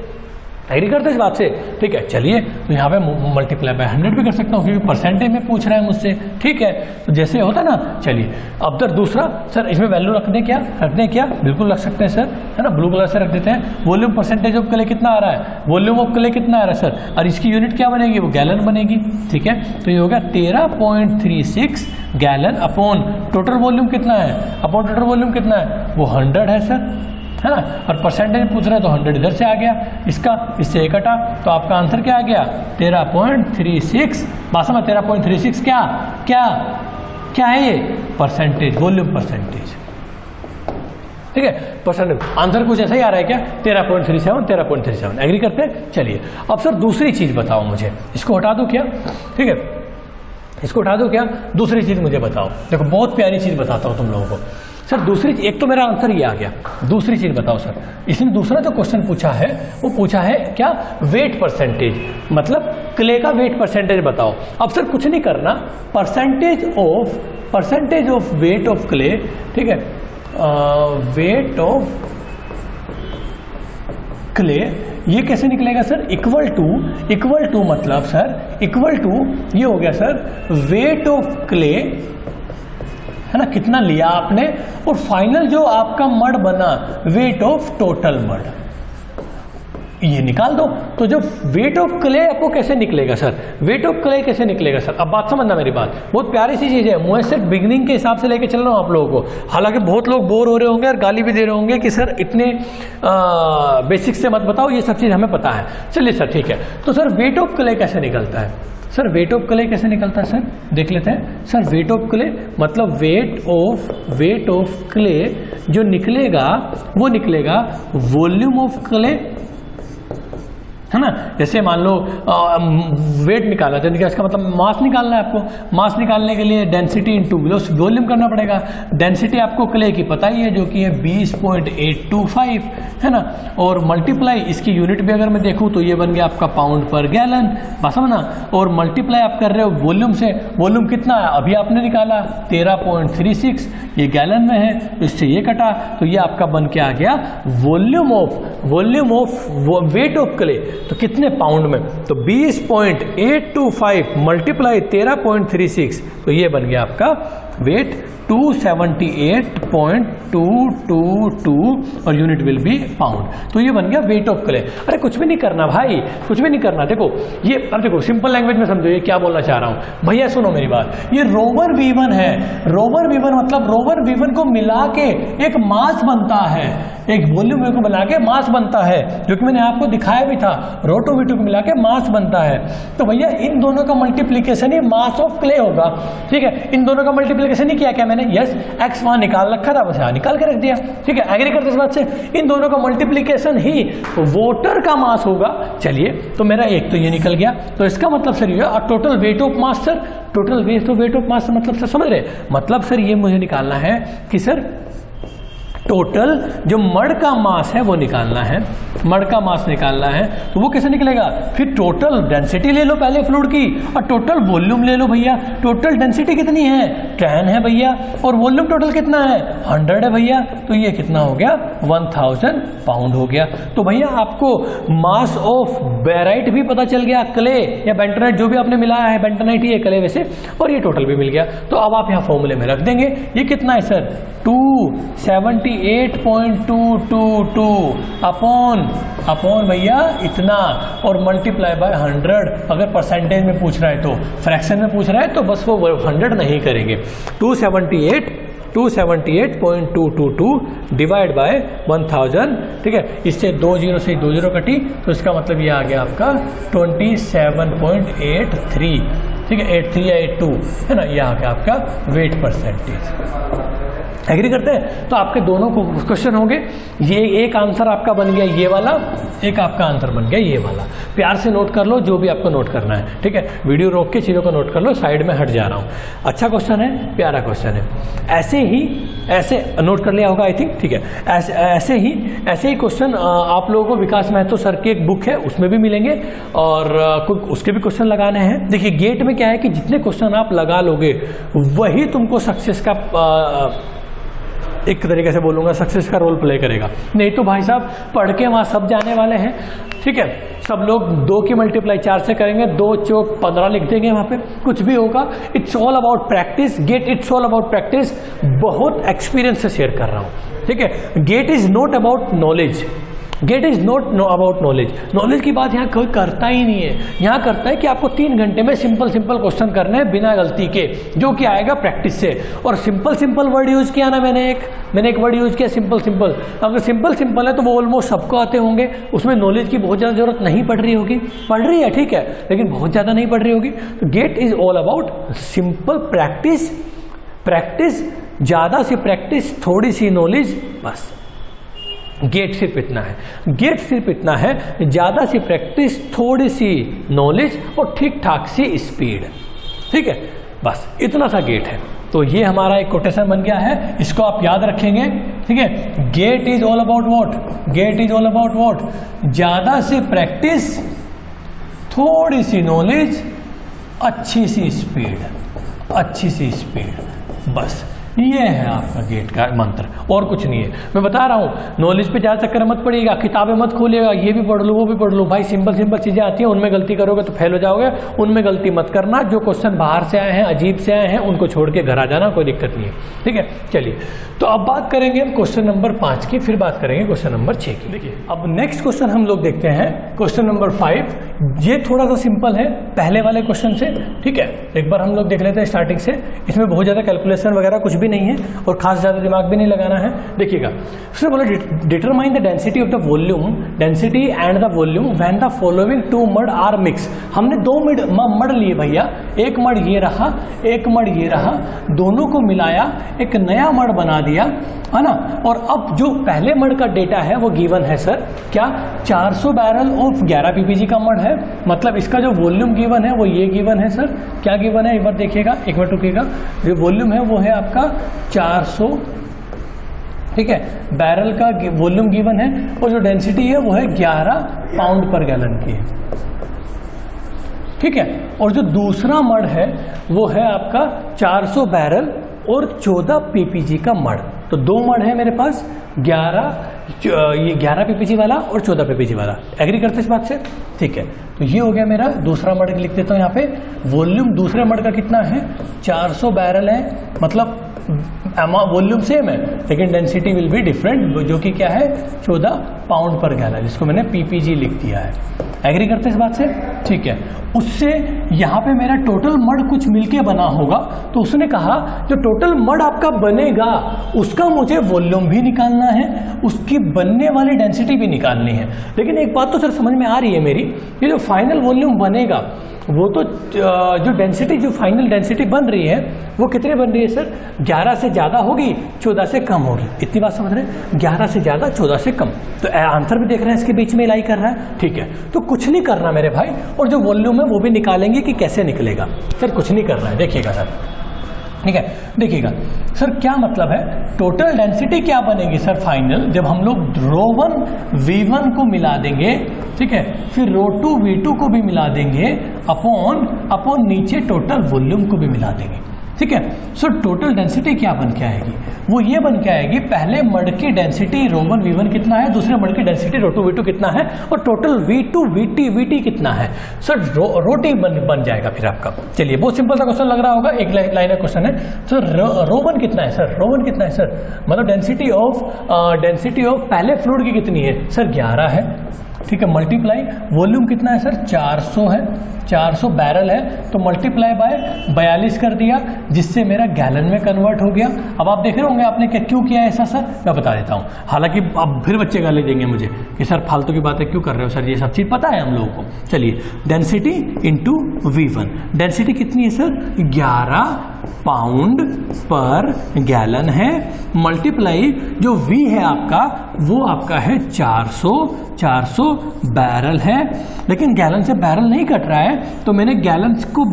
एग्री करते इस बात से, ठीक है। चलिए तो यहाँ पे मल्टीप्लाई बाय 100 भी कर सकता हूँ क्योंकि परसेंटेज में पूछ रहा है मुझसे, ठीक है, तो जैसे होता है ना। चलिए अब तक दूसरा, सर इसमें वैल्यू रख दें क्या, बिल्कुल रख सकते हैं सर, है ना, ब्लू कलर से रख देते हैं। वॉल्यूम परसेंटेज ऑफ क्ले कितना आ रहा है, वॉल्यूम ऑफ क्ले कितना आ रहा है सर, और इसकी यूनिट क्या बनेगी, वो गैलन बनेगी, ठीक है। तो ये होगा 13.36 गैलन अपॉन टोटल वॉल्यूम कितना है, अपॉन टोटल वॉल्यूम कितना है, वो 100 है सर, है ना, और परसेंटेज पूछ रहा है तो 100 इधर से आ गया, इसका इससे एक कटा, तो आपका आंसर क्या आ गया 13.36। बात समझ, 13.36 क्या है ये, परसेंटेज, वॉल्यूम परसेंटेज, ठीक है, परसेंटेज। आंसर कुछ ऐसा ही आ रहा है क्या, 13.37। एग्री करते हैं। चलिए अब सर दूसरी चीज बताओ मुझे, इसको हटा दो क्या, ठीक है, इसको हटा दो क्या, दूसरी चीज मुझे बताओ। देखो बहुत प्यारी चीज बताता हूं तुम लोगों को सर। दूसरी, एक तो मेरा आंसर ये आ गया, दूसरी चीज बताओ सर। इसने दूसरा जो क्वेश्चन पूछा है वो पूछा है क्या, वेट परसेंटेज, मतलब क्ले का वेट परसेंटेज बताओ। अब सर कुछ नहीं करना, percentage of weight of clay, ठीक है, वेट ऑफ क्ले, ये कैसे निकलेगा सर, इक्वल टू मतलब सर इक्वल टू, ये हो गया सर वेट ऑफ क्ले, है ना, कितना लिया आपने, और फाइनल जो आपका मड बना वेट ऑफ टोटल मड, ये निकाल दो। तो जब वेट ऑफ क्ले आपको कैसे निकलेगा सर, वेट ऑफ क्ले कैसे निकलेगा सर। अब बात समझना मेरी बात, बहुत प्यारी सी चीज है, मैं सिर्फ बिगनिंग के हिसाब से लेके चल रहा हूँ आप लोगों को। हालांकि बहुत लोग बोर हो रहे होंगे और गाली भी दे रहे होंगे कि सर इतने बेसिक से मत बताओ, ये सब चीज हमें पता है। चलिए सर ठीक है, तो सर वेट ऑफ क्ले कैसे निकलता है सर, वेट ऑफ क्ले कैसे निकलता है सर, देख लेते हैं सर। वेट ऑफ क्ले मतलब वेट ऑफ क्ले जो निकलेगा वो निकलेगा वॉल्यूम ऑफ क्ले, है ना। जैसे मान लो वेट निकाला तो इसका मतलब मास निकालना है आपको, मास निकालने के लिए डेंसिटी इंटू वॉल्यूम करना पड़ेगा। डेंसिटी आपको क्ले की पता ही है जो कि है 20.825, है ना, और मल्टीप्लाई इसकी यूनिट भी अगर मैं देखूं तो ये बन गया आपका पाउंड पर गैलन, बस समझना, और मल्टीप्लाई आप कर रहे हो वॉल्यूम से। वॉल्यूम कितना है अभी आपने निकाला 13.36, ये गैलन में है, इससे ये कटा तो ये आपका बन के आ गया volume of weight of clay. तो कितने पाउंड में, तो 20.825 मल्टीप्लाई 13.36, तो ये बन गया आपका वेट 278.222 और यूनिट विल बी पाउंड। तो ये बन गया वेट ऑफ क्ले। अरे कुछ भी नहीं करना भाई, कुछ भी नहीं करना। देखो ये, अब देखो सिंपल लैंग्वेज में समझो ये क्या बोलना चाह रहा हूं भैया, सुनो मेरी बात। ये रोवर V1 है, रोवर V1 मतलब रोवर V1 को मिला के एक मास बनता है, एक वॉल्यूम V2 को मिला के मास बनता है, जो कि मैंने आपको दिखाया भी था, ρ2 V2 को मिला के मास बनता है। तो भैया इन दोनों का multiplication he mass of clay होगा, ठीक है। इन दोनों का मल्टीप्लीकेशन ही किया क्या मैंने, यस, x वहां निकाल रखा था, बस यहाँ निकाल के रख दिया, ठीक है। एग्री करते इस बात से, इन दोनों का मल्टीप्लीकेशन ही वाटर का मास होगा। चलिए, तो मेरा एक तो ये निकल गया, तो इसका मतलब सर ये total weight of mass, sir total weight of mass मतलब सर समझ रहे, मतलब सर ये मुझे निकालना है कि सर टोटल जो मड का मास है वो निकालना है, मड का मास निकालना है। तो वो कैसे निकलेगा, फिर टोटल डेंसिटी ले लो पहले फ्लूइड की और टोटल वॉल्यूम ले लो भैया। टोटल डेंसिटी कितनी है, 10 है भैया, और वॉल्यूम टोटल कितना है, 100 है भैया। तो ये कितना हो गया, 1000 पाउंड हो गया। तो भैया आपको मास ऑफ बेराइट भी पता चल गया, क्ले या बेंटोनाइट जो भी आपने मिलाया है, बेंटोनाइट ही है क्ले वैसे, और ये टोटल भी मिल गया। तो अब आप यहाँ फॉर्मूले में रख देंगे, ये कितना है सर, 278.222 अपॉन भैया इतना, और मल्टीप्लाई बाय 100। अगर परसेंटेज में पूछ रहा है तो, फ्रैक्शन में पूछ रहा है तो बस वो 100 नहीं करेंगे। 278.222 डिवाइड बाय 1000, ठीक है। इससे 2 0 से 2 0 कटी, तो इसका मतलब ये आ गया आपका 27.83, ठीक है, 83 या 82 है ना, ये आ गया आपका वेट परसेंटेज। एग्री करते हैं। तो आपके दोनों को क्वेश्चन होंगे, ये एक आंसर आपका बन गया ये वाला, एक आपका आंसर बन गया ये वाला। प्यार से नोट कर लो जो भी आपको नोट करना है, ठीक है। वीडियो रोक के चीज़ों को नोट कर लो, साइड में हट जा रहा हूँ। अच्छा क्वेश्चन है, प्यारा क्वेश्चन है। ऐसे नोट कर लिया होगा आई थिंक, ठीक है। ऐसे ही क्वेश्चन आप लोगों को विकास महतो सर की एक बुक है उसमें भी मिलेंगे, और उसके भी क्वेश्चन लगाने हैं। देखिए गेट में क्या है कि जितने क्वेश्चन आप लगा लोगे वही तुमको सक्सेस का एक तरीके से बोलूँगा सक्सेस का रोल प्ले करेगा। नहीं तो भाई साहब पढ़ के वहाँ सब जाने वाले हैं, ठीक है। सब लोग 2 की मल्टीप्लाई 4 से करेंगे, 2 चौक 15 लिख देंगे, वहाँ पे कुछ भी होगा। It's all about practice, GATE it's all about practice. बहुत एक्सपीरियंस से शेयर कर रहा हूँ, ठीक है। GATE is not about knowledge, GATE is not about knowledge. Knowledge की बात यहाँ कोई करता ही नहीं है। यहाँ करता है कि आपको 3 घंटे में सिंपल क्वेश्चन करने हैं बिना गलती के, जो कि आएगा प्रैक्टिस से। और सिंपल वर्ड यूज किया ना मैंने एक वर्ड यूज किया सिंपल। अगर सिंपल है तो वो ऑलमोस्ट सबको आते होंगे, उसमें नॉलेज की बहुत ज़्यादा जरूरत नहीं पड़ रही होगी, पड़ रही है ठीक है, लेकिन बहुत ज़्यादा नहीं पड़ रही होगी। तो GATE is all about simple practice, ज़्यादा सी प्रैक्टिस, थोड़ी सी नॉलेज, बस। गेट सिर्फ इतना है, ज़्यादा सी प्रैक्टिस, थोड़ी सी नॉलेज और ठीक ठाक सी स्पीड, ठीक है, बस इतना सा गेट है। तो ये हमारा एक कोटेशन बन गया है, इसको आप याद रखेंगे, ठीक है। GATE is all about what, ज़्यादा सी प्रैक्टिस, थोड़ी सी नॉलेज, अच्छी सी स्पीड, बस ये है आपका गेट का मंत्र, और कुछ नहीं है। मैं बता रहा हूँ, नॉलेज पे ज़्यादा चक्कर मत पड़िएगा, किताबें मत खोलिएगा, ये भी पढ़ लो वो भी पढ़ लो। भाई सिंपल चीज़ें आती हैं, उनमें गलती करोगे तो फेल हो जाओगे, उनमें गलती मत करना। जो क्वेश्चन बाहर से आए हैं, अजीब से आए हैं, उनको छोड़ के घर आ जाना, कोई दिक्कत नहीं है, ठीक है। चलिए, तो अब बात करेंगे हम क्वेश्चन नंबर 5 की, फिर बात करेंगे क्वेश्चन नंबर 6 की। देखिए अब नेक्स्ट क्वेश्चन हम लोग देखते हैं, क्वेश्चन नंबर 5। ये थोड़ा सा सिंपल है पहले वाले क्वेश्चन से, ठीक है। एक बार हम लोग देख लेते हैं स्टार्टिंग से। इसमें बहुत ज़्यादा कैलकुलेशन वगैरह कुछ भी नहीं है और खास ज़्यादा दिमाग भी नहीं लगाना है। देखिएगा, उसने बोला determine the density of the volume, density and the volume when the following 2 mud are mix. हमने 2 मड लिए भैया, एक मड ये रहा, एक मड ये रहा, दोनों को मिलाया, एक नया मड बना दिया, है ना। और अब जो पहले मड का डेटा है वो गिवन है सर, क्या 400 बैरल ऑफ 11 ppg का मड है। मतलब इसका जो वॉल्यूम गिवन है वो ये गिवन है सर। क्या गिवन है एक बार देखिएगा, एक बार रुकिएगा। जो वॉल्यूम है वो है आपका 400, ठीक है, बैरल का वॉल्यूम गिवन है, और जो डेंसिटी है वो है 11 पाउंड पर गैलन की, ठीक है। और जो दूसरा मड है वो है आपका 400 बैरल और 14 ppg का मड। तो 2 मड है मेरे पास, 11 ppg वाला और 14 ppg वाला। एग्री करते इस बात से, ठीक है। तो ये हो गया मेरा दूसरा मड, लिख देता हूँ यहाँ पे। वॉल्यूम दूसरे मड का कितना है, 400 बैरल है, मतलब वॉल्यूम सेम है लेकिन डेंसिटी विल बी डिफरेंट, जो कि क्या है 14 पाउंड पर गैलन, जिसको मैंने पीपीजी लिख दिया है। एग्री करते हैं इस बात से? ठीक है। उससे यहाँ पे मेरा टोटल मड कुछ मिलके बना होगा, तो उसने कहा जो टोटल मड आपका बनेगा उसका मुझे वॉल्यूम भी निकालना है, उसकी बनने वाली डेंसिटी भी निकालनी है। लेकिन एक बात तो सर समझ में आ रही है मेरी, ये जो फाइनल वॉल्यूम बनेगा वो तो जो डेंसिटी, जो फाइनल डेंसिटी बन रही है वो कितनी बन रही है सर? 11 से ज़्यादा होगी, 14 से कम होगी। इतनी बात समझ रहे हैं? 11 से ज़्यादा, 14 से कम। तो आंसर भी देख रहे हैं इसके बीच में लाई कर रहा है। ठीक है, तो कुछ नहीं करना मेरे भाई, और जो वॉल्यूम है वो भी निकालेंगे कि कैसे निकलेगा। सर कुछ नहीं करना है, देखिएगा सर। ठीक है, देखिएगा सर क्या मतलब है, टोटल डेंसिटी क्या बनेगी सर फाइनल, जब हम लोग ρ1 V1 को मिला देंगे, ठीक है, फिर ρ2 V2 को भी मिला देंगे, अपॉन नीचे टोटल वॉल्यूम को भी मिला देंगे। ठीक है, सो टोटल डेंसिटी क्या बन के आएगी? वो ये बन के आएगी, पहले मड की डेंसिटी ρ1 V1 कितना है, दूसरे मड की डेंसिटी ρ2 V2 कितना है, और टोटल V2 VT कितना है। सर रोटी बन जाएगा फिर आपका। चलिए, बहुत सिंपल सा क्वेश्चन लग रहा होगा, एक लाइन का क्वेश्चन है। सर ρ1 कितना है सर? ρ1 कितना है सर? मतलब डेंसिटी ऑफ पहले फ्लूइड की कितनी है सर? 11 है। ठीक है, मल्टीप्लाई वॉल्यूम कितना है सर? 400 है, 400 बैरल है, तो मल्टीप्लाई बाय 42 कर दिया, जिससे मेरा गैलन में कन्वर्ट हो गया। अब आप देख रहे होंगे आपने क्यों किया ऐसा सर, मैं बता देता हूँ। हालांकि अब फिर बच्चे गाली देंगे मुझे कि सर फालतू की बातें क्यों कर रहे हो सर, ये सब चीज़ पता है हम लोगों को। चलिए, डेंसिटी इंटू V1, डेंसिटी कितनी है सर? 11 पाउंड पर गैलन है, मल्टीप्लाई जो V है आपका, वो आपका है 400 बैरल है। लेकिन गैलन से बैरल नहीं कट रहा है, तो मैंने बैरल को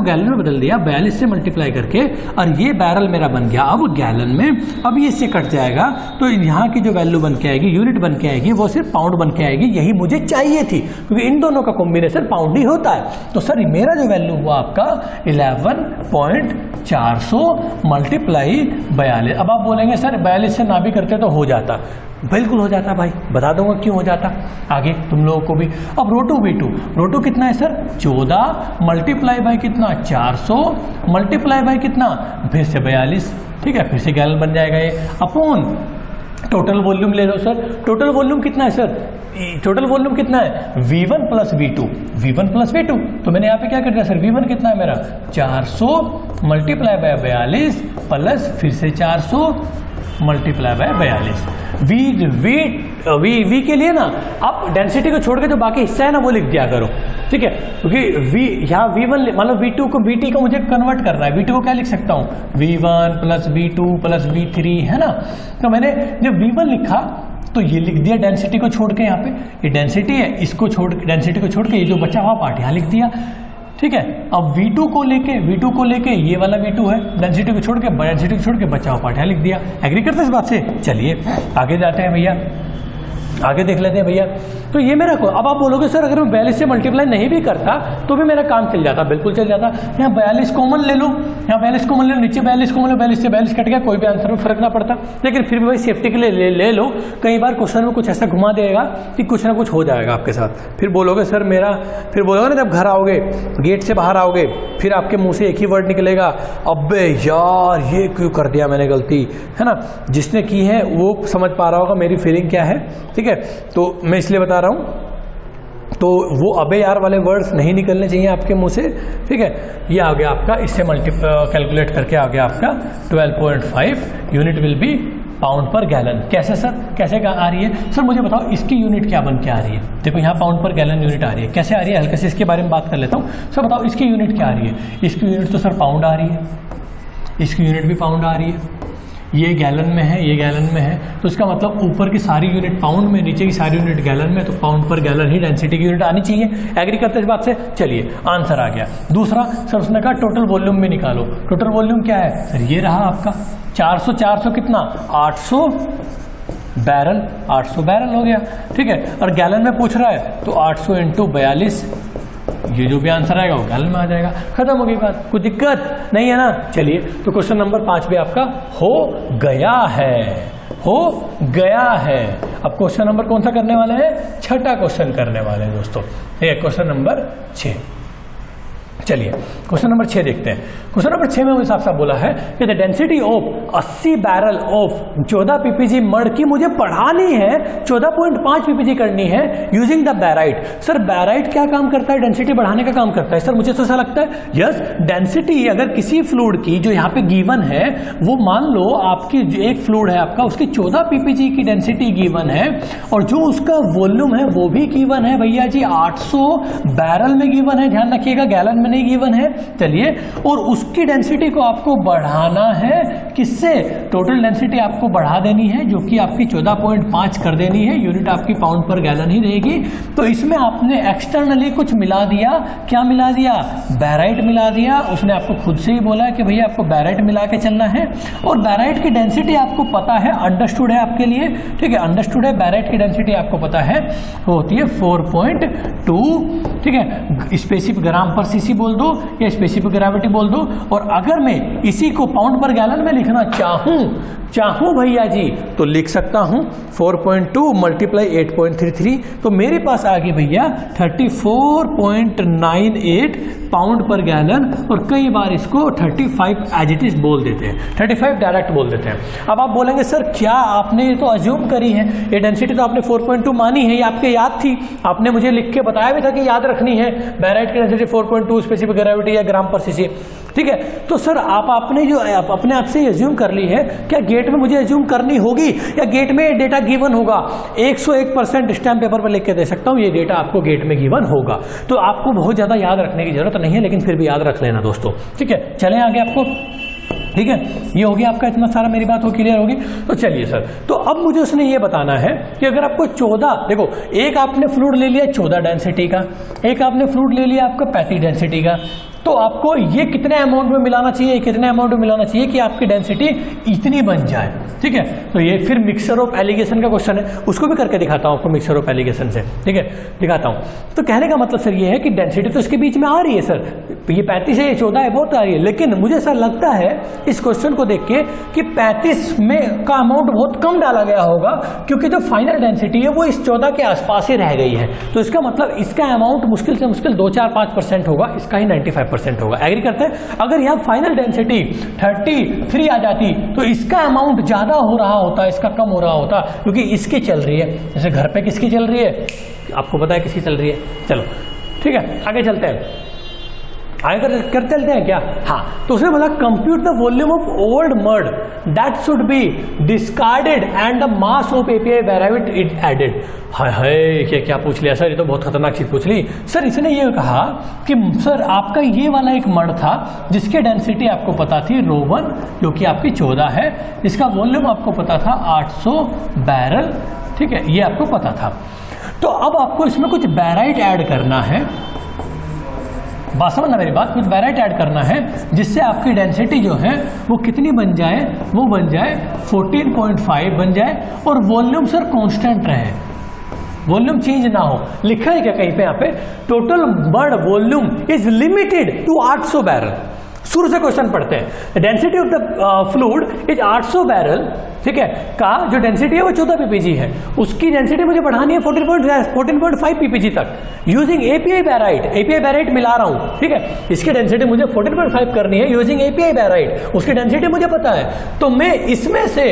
गैलन में बदल दिया 42 से मल्टीप्लाई करके, और ये बैरल मेरा बन गया अब गैलन में। अब ये इससे कट जाएगा, तो यहाँ की जो वैल्यू बन के आएगी, यूनिट बन के आएगी, वो सिर्फ पाउंड बन के आएगी। यही मुझे चाहिए थी, क्योंकि इन दोनों का कॉम्बिनेशन पाउंड ही होता है। तो सर मेरा जो वैल्यू हुआ आपका 11.400 मल्टीप्लाई 42। अब आप बोलेंगे सर 42 से ना भी करते तो हो जाता, बिल्कुल हो जाता भाई, बता दूंगा क्यों हो जाता आगे तुम लोगों को भी। अब ρ2 V2 कितना है सर? 14 मल्टीप्लाई बाय कितना? 400 मल्टीप्लाई बाय कितना? फिर से 42। ठीक है, फिर से गैलन बन जाएगा ये, अपॉन टोटल वॉल्यूम ले लो सर। टोटल वॉल्यूम कितना है सर? टोटल वॉल्यूम कितना है? V1 plus V2। तो मैंने यहाँ पे क्या कर दिया सर? V1 कितना है मेरा? 400 मल्टीप्लाई बाय 42 प्लस फिर से 400 मल्टीप्लाई बाय 42। V के लिए ना आप डेंसिटी को छोड़ के जो बाकी हिस्सा है ना वो लिख दिया करो। ठीक है, क्योंकि यहाँ V1 मतलब V2 को VT को मुझे कन्वर्ट करना है। V2 को क्या लिख सकता हूँ? V1 plus V2 plus V3, है ना। तो मैंने जब V1 लिखा तो ये लिख दिया डेंसिटी को छोड़ के, यहाँ पे ये डेंसिटी है, इसको छोड़ डेंसिटी को छोड़ के ये जो बचा हुआ पार्ट यहाँ लिख दिया। ठीक है, अब V2 को लेके ये वाला V2 है, डेंसिटी को छोड़ के बचा हुआ पार्ट यहाँ लिख दिया। एग्री करते हैं इस बात से? चलिए आगे जाते हैं भैया, आगे देख लेते हैं भैया। तो ये मेरा को, अब आप बोलोगे सर अगर मैं 42 से मल्टीप्लाई नहीं भी करता तो भी मेरा काम चल जाता। बिल्कुल चल जाता। यहाँ 42 कॉमन ले लो, यहाँ 42 कॉमन ले लो, नीचे 42 कॉमन लो, 42 से 42 कट गया, कोई भी आंसर में फर्क ना पड़ता। लेकिन फिर भी भाई सेफ्टी के लिए ले लो, कई बार क्वेश्चन में कुछ ऐसा घुमा देगा कि कुछ ना कुछ हो जाएगा आपके साथ। फिर बोलोगे सर फिर बोलोगे ना जब घर आओगे, गेट से बाहर आओगे, फिर आपके मुँह से एक ही वर्ड निकलेगा, अब्बे यार ये क्यों कर दिया मैंने गलती, है ना। जिसने की है वो समझ पा रहा होगा मेरी फीलिंग क्या है। ठीक है, तो मैं इसलिए बता रहा हूँ, तो वो अबे यार वाले वर्ड्स नहीं निकलने चाहिए आपके मुंह से। ठीक है, ये आ गया आपका, इससे कैलकुलेट करके आ गया आपका 12.5 unit will be pound per gallon. कैसे सर, कैसे आ रही है सर? मुझे बताओ इसकी यूनिट क्या बन के आ रही है। देखो यहाँ पाउंड पर गैलन यूनिट आ रही है, कैसे आ रही है? हल्के से इसके बारे में बात कर लेता हूँ। सर बताओ इसकी यूनिट क्या आ रही है? इसकी यूनिट तो सर पाउंड आ रही है, इसकी यूनिट भी पाउंड आ रही है, ये गैलन में है, ये गैलन में है, तो इसका मतलब ऊपर की सारी यूनिट पाउंड में, नीचे की सारी यूनिट गैलन में, तो पाउंड पर गैलन ही डेंसिटी की यूनिट आनी चाहिए। एग्री करते इस बात से? चलिए आंसर आ गया। दूसरा सर उसने कहा टोटल वॉल्यूम में निकालो। टोटल वॉल्यूम क्या है सर? ये रहा आपका 400 कितना? 800 बैरल, 800 बैरल हो गया। ठीक है, और गैलन में पूछ रहा है तो 800 इंटू 42, ये जो भी आंसर आएगा वो गैलन में आ जाएगा। खत्म हो गई बात, कोई दिक्कत नहीं है ना। चलिए, तो क्वेश्चन नंबर 5 भी आपका हो गया है। अब क्वेश्चन नंबर कौन सा करने वाले हैं? छठा क्वेश्चन करने वाले हैं दोस्तों। ये क्वेश्चन नंबर 6। चलिए क्वेश्चन नंबर 6 देखते हैं। क्वेश्चन नंबर 6 में मुझे साफ साफ बोला है कि the density of 80 barrel of 14 PPG mud की मुझे बढ़ानी है, 14.5 पीपीजी करनी है using the barite. Sir barite क्या काम करता है? डेंसिटी बढ़ाने का काम करता है। सर मुझे तो ऐसा लगता है यस, डेंसिटी अगर किसी फ्लूइड की जो यहाँ पे गिवन है, वो मान लो आपकी एक फ्लूइड है आपका, उसकी 14 पीपीजी की डेंसिटी गिवन है और जो उसका वॉल्यूम है वो भी गिवन है भैया जी 800 बैरल में गिवन है, ध्यान रखिएगा गैलन में नहीं गिवन है। चलिए, और उसकी डेंसिटी को आपको बढ़ाना है किससे? टोटल डेंसिटी आपको बढ़ा देनी है जो कि आपकी 14.5 कर देनी है, यूनिट आपकी पाउंड पर गैलन ही रहेगी। तो इसमें आपने एक्सटर्नली कुछ मिला दिया, क्या मिला दिया? बैराइट मिला दिया। उसने आपको खुद से ही बोला कि भैया आपको बैराइट मिला के चलना है और बैराइट की डेंसिटी आपको पता है, अंडरस्टूड है आपके लिए, ठीक है, अंडरस्टूड है। बैराइट की डेंसिटी आपको पता है वो होती है 4.2, ठीक है, स्पेसिफिक ग्राम पर सीसी बोल दो या स्पेसिफिक ग्रेविटी बोल दो। और अगर मैं इसी को पाउंड पर गैलन में लिखना चाहूं भैया जी तो लिख सकता हूं 4.2 मल्टीप्लाई 8.33, तो मेरे पास आ गई भैया 34.98 पाउंड पर गैलन। और कई बार इसको 35 एज इट इज बोल देते हैं, 35 डायरेक्ट बोल देते हैं। अब आप बोलेंगे सर क्या आपने ये तो अज्यूम करी है, ये डेंसिटी तो आपने 4.2 मानी है, ये आपके याद थी, आपने मुझे लिख के बताया भी था कि याद रखनी है बैराइट की डेंसिटी 4.2 स्पेसिफिक ग्रेविटी या ग्राम पर सीसी, ठीक है। तो सर आपने जो अपने आप से अज्यूम कर ली है, क्या गेट में मुझे अज्यूम करनी होगी या गेट में डेटा गिवन होगा? 101% स्टैम्प पेपर पर लिख के दे सकता हूं ये डेटा आपको गेट में गिवन होगा। तो आपको बहुत ज्यादा याद रखने की जरूरत नहीं है, लेकिन फिर भी याद रख लेना दोस्तों, ठीक है। चलें आगे आपको, ठीक है, ये हो गया आपका, इतना सारा मेरी बात हो क्लियर होगी। तो चलिए सर, तो अब मुझे उसने ये बताना है कि अगर आपको 14, देखो एक आपने फ्लूइड ले लिया 14 डेंसिटी का, एक आपने फ्लूइड ले लिया आपका 35 डेंसिटी का, तो आपको ये कितने अमाउंट में मिलाना चाहिए, कितने अमाउंट में मिलाना चाहिए कि आपकी डेंसिटी इतनी बन जाए, ठीक है। तो ये फिर मिक्सर ऑफ एलिगेशन का क्वेश्चन है, उसको भी करके दिखाता हूं आपको मिक्सर ऑफ एलिगेशन से, ठीक है, दिखाता हूं। तो कहने का मतलब सर ये है कि डेंसिटी तो इसके बीच में आ रही है सर, ये 35 है, ये 14 है, बहुत आ रही है, लेकिन मुझे सर लगता है इस क्वेश्चन को देख के कि 35 में का अमाउंट बहुत कम डाला गया होगा, क्योंकि जो फाइनल डेंसिटी है वो इस 14 के आसपास ही रह गई है। तो इसका मतलब इसका अमाउंट मुश्किल से मुश्किल 2-4-5% होगा, इसका ही 95% होगा। एग्री करते हैं? अगर यहाँ फाइनल डेंसिटी 33 आ जाती तो इसका अमाउंट ज्यादा हो रहा होता, इसका कम हो रहा होता, क्योंकि इसकी चल रही है। जैसे घर पे किसकी चल रही है आपको पता है, किसकी चल रही है। चलो ठीक है, आगे चलते हैं, आगे कर चलते हैं क्या? हाँ, तो उसने बोला compute the volume of old mud that should be discarded and the mass of API barite it added. हाय हाय, क्या पूछ लिया सर, ये तो बहुत खतरनाक चीज पूछ ली सर। इसने ये कहा कि सर आपका ये वाला एक मड था जिसकी डेंसिटी आपको पता थी ρ1 जो कि आपकी 14 है, इसका वॉल्यूम आपको पता था 800 बैरल, ठीक है, ये आपको पता था। तो अब आपको इसमें कुछ बैराइट ऐड करना है, बात समझना मेरी बात, कुछ बैराइट ऐड करना है जिससे आपकी डेंसिटी जो है वो कितनी बन जाए, वो बन जाए 14.5 बन जाए और वॉल्यूम सर कांस्टेंट रहे, वॉल्यूम चेंज ना हो। लिखा है क्या कहीं पे? यहाँ पे total mud volume is limited to 800 barrel. शुरू से क्वेश्चन पढ़ते हैं, density of the fluid is 800 barrel, ठीक है, का जो डेंसिटी है वो 14 पीपीजी है, उसकी डेंसिटी मुझे बढ़ानी है 14.5 पीपीजी तक using API barite. API barite मिला रहा हूं, ठीक है, इसकी डेंसिटी मुझे 14.5 करनी है यूजिंग एपीआई बैराइट, उसकी डेंसिटी मुझे पता है। तो मैं इसमें से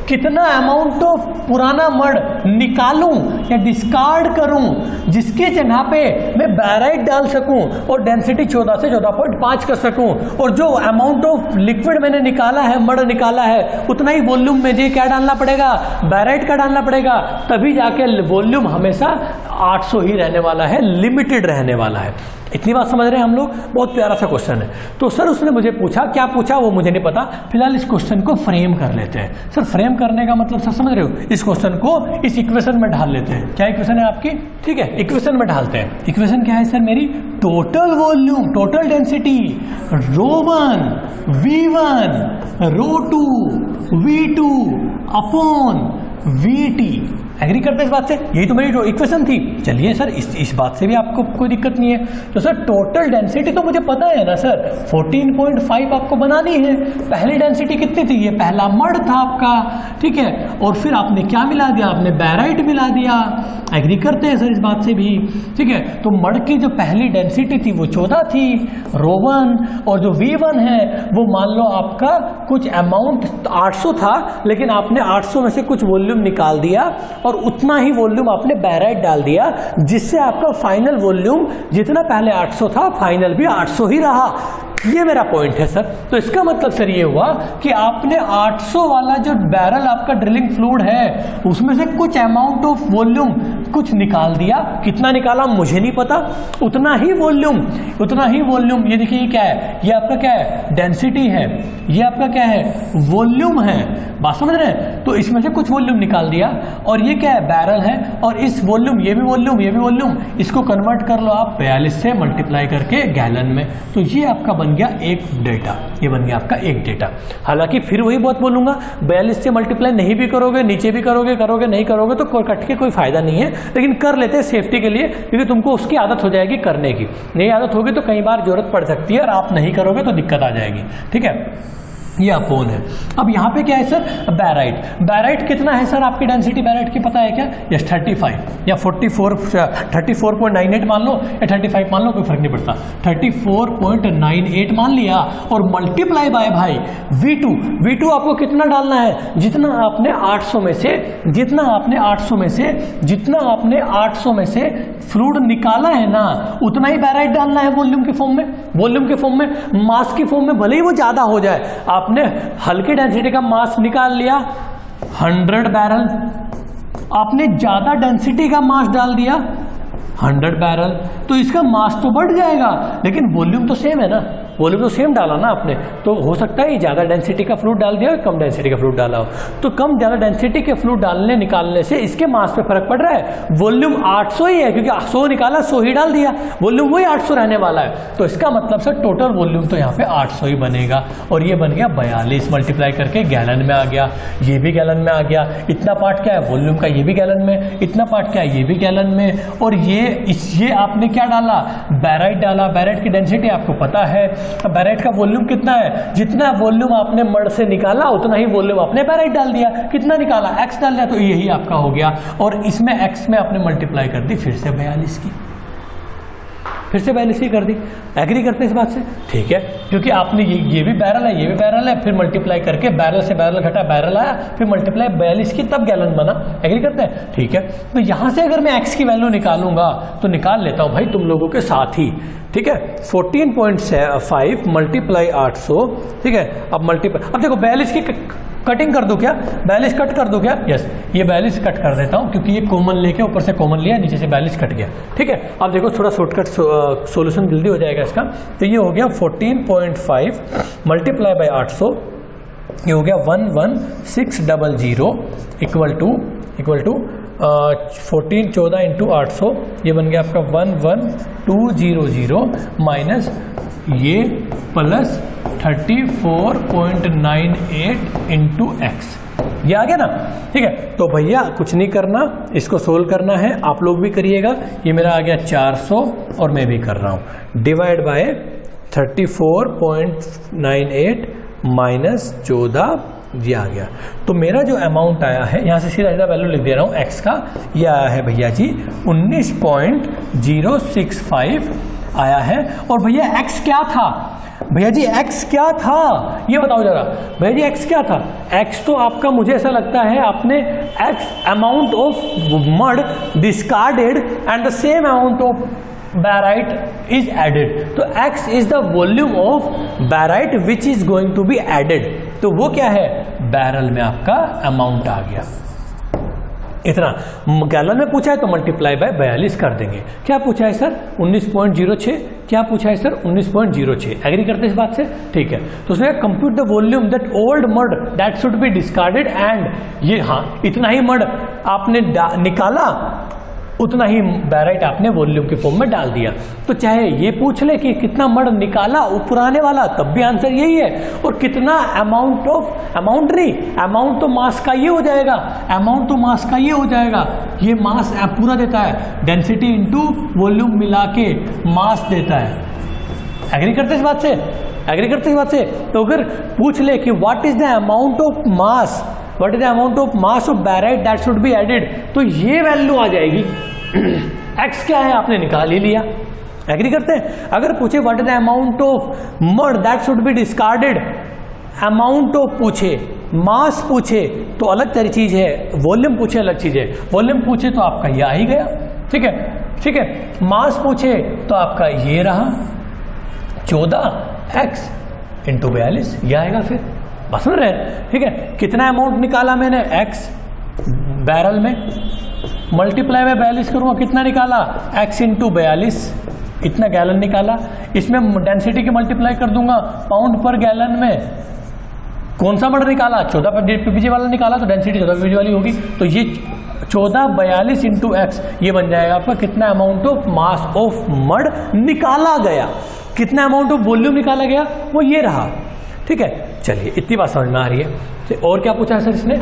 कितना अमाउंट तो पुराना मड निकालूं या डिस्कार्ड करूं जिसकी जगह पे मैं बैराइट डाल सकूं और डेंसिटी 14 से 14.5 कर सकूं, और जो अमाउंट ऑफ लिक्विड मैंने निकाला है, मड निकाला है, उतना ही वॉल्यूम में क्या डालना पड़ेगा, बैराइट का डालना पड़ेगा, तभी जाके वॉल्यूम हमेशा 800 ही रहने वाला है, लिमिटेड रहने वाला है। इतनी बात समझ रहे हैं हम लोग? बहुत प्यारा सा क्वेश्चन है। तो सर उसने मुझे पूछा, क्या पूछा वो मुझे नहीं पता, फिलहाल इस क्वेश्चन को फ्रेम कर लेते हैं। सर फ्रेम करने का मतलब सर समझ रहे हो, इस क्वेश्चन को इस इक्वेशन में ढाल लेते हैं। क्या इक्वेशन है आपकी? ठीक है, इक्वेशन में ढालते हैं। इक्वेशन क्या है सर मेरी? Total volume, total density ρ1 V1 ρ2 V2 upon VT, agree करते हैं इस बात से? यही तो मेरी इक्वेशन थी। चलिए सर इस बात से भी आपको कोई दिक्कत नहीं है। तो सर टोटल डेंसिटी तो मुझे पता है ना सर, 14.5 आपको बनानी है। पहली डेंसिटी कितनी थी? ये पहला मड था आपका, ठीक है। और फिर आपने क्या मिला दिया? आपने बैराइट मिला दिया। एग्री करते हैं सर इस बात से भी, ठीक है। तो मड की जो पहली डेंसिटी थी वो 14 थी, ρ1, और जो V1 है वो मान लो आपका कुछ अमाउंट 800 था, लेकिन आपने 800 में से कुछ वॉल्यूम निकाल दिया और उतना ही वॉल्यूम आपने बैराइट डाल दिया, जिससे आपका फाइनल वॉल्यूम जितना पहले 800 था फाइनल भी 800 ही रहा। ये मेरा पॉइंट है सर। तो इसका मतलब सर ये हुआ कि आपने 800 वाला जो बैरल आपका ड्रिलिंग फ्लूइड है उसमें से कुछ अमाउंट ऑफ वॉल्यूम कुछ निकाल दिया। कितना निकाला मुझे नहीं पता, उतना ही वॉल्यूम। ये देखिए ये क्या है? ये आपका क्या है? डेंसिटी है। ये आपका क्या है? वॉल्यूम है। बात समझ रहे हैं? तो इसमें से कुछ वॉल्यूम निकाल दिया और ये क्या है? बैरल है। और इस वॉल्यूम, ये भी वॉल्यूम, इसको कन्वर्ट कर लो आप 42 से मल्टीप्लाई करके गैलन में। तो ये आपका बन गया एक डेटा। ये बन गया आपका एक डेटा। हालांकि फिर वही बात बोलूंगा, 42 से मल्टीप्लाई नहीं भी करोगे, नीचे भी करोगे नहीं करोगे तो कट के कोई फायदा नहीं है, लेकिन कर लेते हैं सेफ्टी के लिए, क्योंकि तुमको उसकी आदत हो जाएगी करने की। नहीं आदत होगी तो कई बार जरूरत पड़ सकती है और आप नहीं करोगे तो दिक्कत आ जाएगी, ठीक है। ये अपोन है। अब यहाँ पे क्या है सर? बैराइट कितना है सर? आपकी डेंसिटी बैराइट की पता है क्या? यस 35 या 34.98 मान लो या 35 मान लो, कोई फर्क नहीं पड़ता। 34.98 मान लिया और मल्टीप्लाई बाय भाई V2 आपको कितना डालना है? जितना आपने 800 में से फ्लूइड निकाला है ना, उतना ही बैराइट डालना है वॉल्यूम के फॉर्म में। मास की फॉर्म में भले ही वो ज्यादा हो जाए, आपने हल्की डेंसिटी का मास निकाल लिया 100 बैरल, आपने ज्यादा डेंसिटी का मास डाल दिया 100 बैरल, तो इसका मास तो बढ़ जाएगा लेकिन वॉल्यूम तो सेम है ना, वॉल्यूम तो सेम डाला ना आपने। तो हो सकता है ज़्यादा डेंसिटी का फ्लूइड डाल दिया, कम डेंसिटी का फ्लूइड डाला हो, तो कम ज़्यादा डेंसिटी के फ्लूइड डालने निकालने से इसके मास पे फर्क पड़ रहा है। वॉल्यूम 800 ही है, क्योंकि 100 निकाला 100 ही डाल दिया, वॉल्यूम वही 800 रहने वाला है। तो इसका मतलब सर टोटल वॉल्यूम तो यहाँ पे 800 ही बनेगा। और ये बन गया 42 मल्टीप्लाई करके गैलन में आ गया, ये भी गैलन में आ गया। इतना पार्ट क्या है वॉल्यूम का, ये भी गैलन में, इतना पार्ट क्या है, ये भी गैलन में। और ये आपने क्या डाला? बैराइट डाला। बैराइट की डेंसिटी आपको पता है, बैराइट का वॉल्यूम कितना है? जितना वॉल्यूम आपने मड से निकाला उतना ही वॉल्यूम आपने बैराइट डाल दिया। कितना निकाला? x डाल दिया, तो यही आपका हो गया। और इसमें x में आपने मल्टीप्लाई कर दी फिर से 42 की, फिर से 42 की कर दी। एग्री करते हैं इस बात से? ठीक है, क्योंकि आपने ये भी बैरल है, ये भी बैरल है, फिर मल्टीप्लाई करके बैरल से बैरल घटा बैरल आया, फिर मल्टीप्लाई 42 की, तब गैलन बना। एग्री करते हैं? ठीक है। तो यहां से अगर मैं x की वैल्यू निकालूंगा तो निकाल लेता हूं भाई तुम लोगों के साथ ही, ठीक है। 14.5 मल्टीप्लाई 800, ठीक है। अब देखो 42 की कटिंग कर दूं क्या? 42 कट कर दूं क्या? यस, ये 42 कट कर देता हूं, क्योंकि ये कॉमन लेके ऊपर से कॉमन लिया, नीचे से 42 कट गया, ठीक है। अब देखो थोड़ा शॉर्टकट सॉल्यूशन जल्दी हो जाएगा इसका। तो ये हो गया 14.5 मल्टीप्लाई बाय 800, ये हो गया 11600 इक्वल टू 14 इंटू 800, ये बन गया आपका 11200 माइनस ये प्लस 34.98 इंटू एक्स, ये आ गया ना, ठीक है। तो भैया कुछ नहीं करना, इसको सोल्व करना है, आप लोग भी करिएगा। ये मेरा आ गया 400 और मैं भी कर रहा हूं, डिवाइड बाय 34.98 माइनस 14, ये आ गया। तो मेरा जो अमाउंट आया है, यहां से सीधा वैल्यू लिख दे रहा हूं एक्स का, ये आया है भैया जी 19.065 आया है। और भैया एक्स क्या था? भैया जी एक्स क्या था ये बताओ जरा। भैया जी एक्स क्या था? एक्स तो आपका मुझे ऐसा लगता है आपने x amount of mud discarded and the same amount of barite is added, तो x is the volume of barite which is going to be added। तो वो क्या है? बैरल में आपका अमाउंट आ गया इतना। गैलन में पूछा है तो मल्टीप्लाई बाय 42 कर देंगे। क्या पूछा है सर? 19.06। क्या पूछा है सर? 19.06। एग्री करते हैं इस बात से? ठीक है। तो उसने compute the volume that old mud that should be discarded and, ये हाँ इतना ही मड आपने निकाला उतना ही बैराइट आपने वॉल्यूम के फॉर्म में डाल दिया। तो चाहे ये पूछ ले कि कितना मड निकाला वो पुराने वाला, तब भी आंसर यही है। और कितना अमाउंट तो मास का ये हो जाएगा, अमाउंट तो मास का ये हो जाएगा, ये मास पूरा देता है, डेंसिटी इंटू वॉल्यूम मिला के मास देता है। एग्री करते इस बात से? एग्री करते इस बात से? तो अगर पूछ ले कि what is the amount of mass, what is the amount of mass of barite that should be added, तो ये वैल्यू आ जाएगी। एक्स क्या है आपने निकाल ही लिया। एग्री करते हैं? अगर पूछे what is the amount of mud that should be discarded, amount of पूछे, मास पूछे तो अलग तरह चीज है, वॉल्यूम पूछे अलग चीज है। वॉल्यूम पूछे तो आपका ये आ ही गया, ठीक है, ठीक है। मास पूछे तो आपका ये रहा 14x इंटू 42, यह आएगा फिर। बस सुन रहे हैं, ठीक है। कितना अमाउंट निकाला मैंने, x बैरल में, मल्टीप्लाई में 42 करूंगा, कितना निकाला, x इंटू 42, इतना गैलन निकाला। इसमें डेंसिटी की मल्टीप्लाई कर दूंगा पाउंड पर गैलन में, कौन सा मड निकाला, 14 ppg वाला निकाला, तो डेंसिटी 14 ppg वाली होगी। तो ये 1442 इंटू एक्स, ये बन जाएगा आपका कितना amount of mass of mud निकाला गया, कितना अमाउंट ऑफ वॉल्यूम निकाला गया, वो ये रहा, ठीक है। चलिए इतनी बात समझ में आ रही है। तो और क्या पूछा है सर इसने,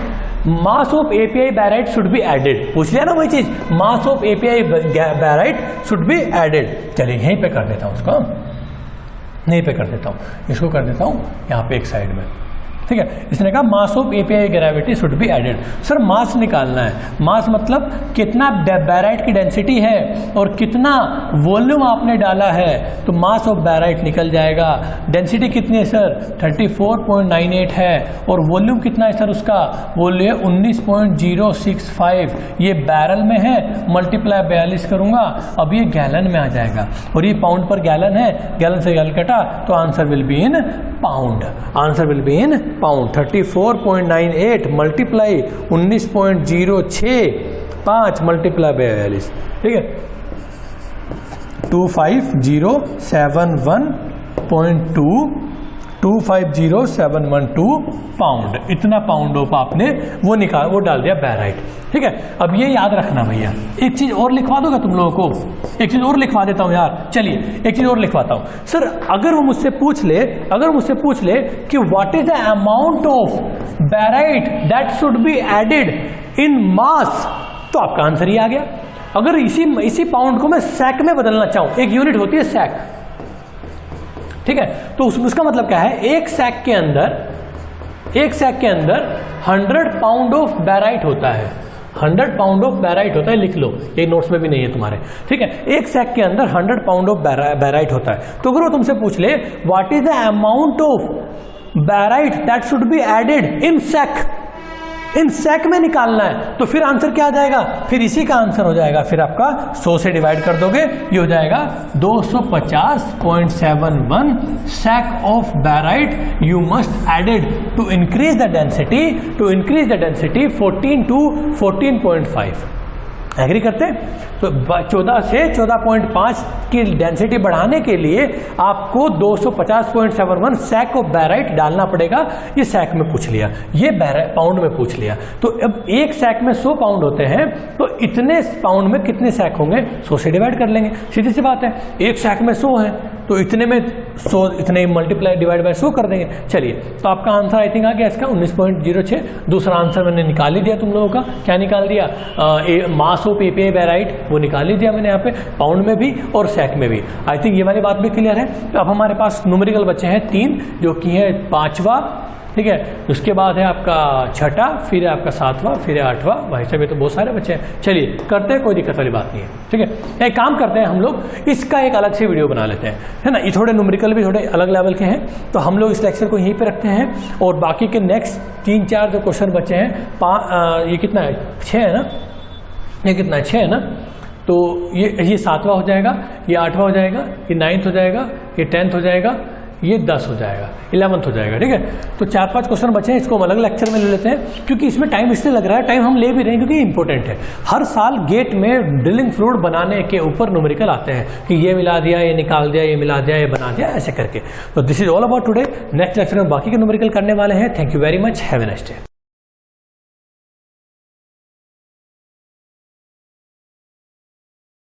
mass of API barite should be added, पूछ लिया ना वही चीज, mass of API barite should be added. चलिए यहीं पे कर देता हूं उसको, यहीं पे कर देता हूं, इसको कर देता हूं यहाँ पे एक साइड में, ठीक है। इसने कहा mass of API gravity should be added. Sir mass निकालना है, मास मतलब कितना बैराइट की डेंसिटी है और कितना वॉल्यूम आपने डाला है, तो मास ऑफ बैराइट निकल जाएगा। डेंसिटी कितनी है सर, 34.98 है, और वॉल्यूम कितना है सर उसका, वॉल्यूम 19.065, ये बैरल में है, मल्टीप्लाई 42 करूंगा, अब ये गैलन में आ जाएगा, और ये पाउंड पर गैलन है, गैलन से गैलन कटा तो answer will be in pound, answer will be in pound. 34.98 multiply 19.065 multiply 42, ठीक है, 25071.2507112 पाउंड, इतना पाउंड ऑफ आपने वो निकाल, वो डाल दिया बैराइट, ठीक है। अब ये याद रखना भैया, एक चीज और लिखवा दोगे तुम लोगों को, एक चीज और लिखवा देता हूं यार, चलिए एक चीज और लिखवाता हूं सर। अगर वो मुझसे पूछ ले, अगर मुझसे पूछ ले कि what is the amount of barite that should be added in mass, तो आपका आंसर ही आ गया। अगर इसी पाउंड को मैं सैक में बदलना चाहूं, एक यूनिट होती है सैक, ठीक है, तो उसका मतलब क्या है, एक सैक के अंदर 100 पाउंड ऑफ बैराइट होता है, 100 पाउंड ऑफ बैराइट होता है, लिख लो, ये नोट्स में भी नहीं है तुम्हारे, ठीक है। एक सैक के अंदर 100 पाउंड ऑफ बैराइट होता है। तो अगर वो तुमसे पूछ ले what is the amount of barite that should be added in sack, in sack में निकालना है, तो फिर आंसर क्या आ जाएगा, फिर इसी का आंसर हो जाएगा, फिर आपका 100 से डिवाइड कर दोगे, ये हो जाएगा 250.71 sack of barite you must added to increase the density, 14 to 14.5। Agree करते हैं? तो 14 से 14.5 की डेंसिटी बढ़ाने के लिए आपको 250.71 सैक ऑफ बैराइट डालना पड़ेगा। ये सैक में पूछ लिया, ये पाउंड में पूछ लिया। तो अब एक सैक में 100 पाउंड होते हैं, तो इतने पाउंड में कितने सैक होंगे, 100 से डिवाइड कर लेंगे, सीधी सी बात है। एक सैक में 100 है, तो इतने में 100, इतने मल्टीप्लाई डिवाइड बाय 100 कर देंगे। चलिए, तो आपका आंसर आई थिंक आ गया इसका 19.06। दूसरा आंसर मैंने निकाल ही दिया तुम लोगों का, क्या निकाल दिया, मास ऑफ एपीआई बैराइट, वो निकाल ही दिया मैंने यहाँ पे, पाउंड में भी और सैक में भी। आई थिंक ये वाली बात भी क्लियर है। तो अब हमारे पास न्यूमेरिकल बचे हैं 3, जो कि है 5वां, ठीक है, उसके बाद है आपका 6ठा, फिर है आपका 7वां, फिर है 8वां। भाई साहब ये तो बहुत सारे बच्चे हैं। चलिए करते हैं, कोई दिक्कत वाली बात नहीं है, ठीक है। एक काम करते हैं, हम लोग इसका एक अलग से वीडियो बना लेते हैं, है ना। ये थोड़े न्यूमेरिकल भी थोड़े अलग लेवल के हैं, तो हम लोग इस लेक्चर को यहीं पे रखते हैं, और बाकी के नेक्स्ट 3-4 जो क्वेश्चन बचे हैं, ये कितना है, 6 है ना, ये कितना है, 6 है ना। तो ये 7वां हो जाएगा, ये 8वां हो जाएगा, ये 9th हो जाएगा, ये 10th हो जाएगा, ये 10 हो जाएगा, 11th हो जाएगा, ठीक है। तो 4-5 क्वेश्चन बचे हैं, इसको हम अलग लेक्चर में ले लेते हैं, क्योंकि इसमें टाइम इसलिए लग रहा है, टाइम हम ले भी रहे हैं क्योंकि इंपॉर्टेंट है। हर साल गेट में ड्रिलिंग फ्लूइड बनाने के ऊपर न्यूमेरिकल आते हैं कि ये मिला दिया, ये निकाल दिया, ये मिला दिया, ये बना दिया, ऐसे करके। तो this is all about today. Next lecture में बाकी के न्यूमेरिकल करने वाले हैं। Thank you very much, have a nice day.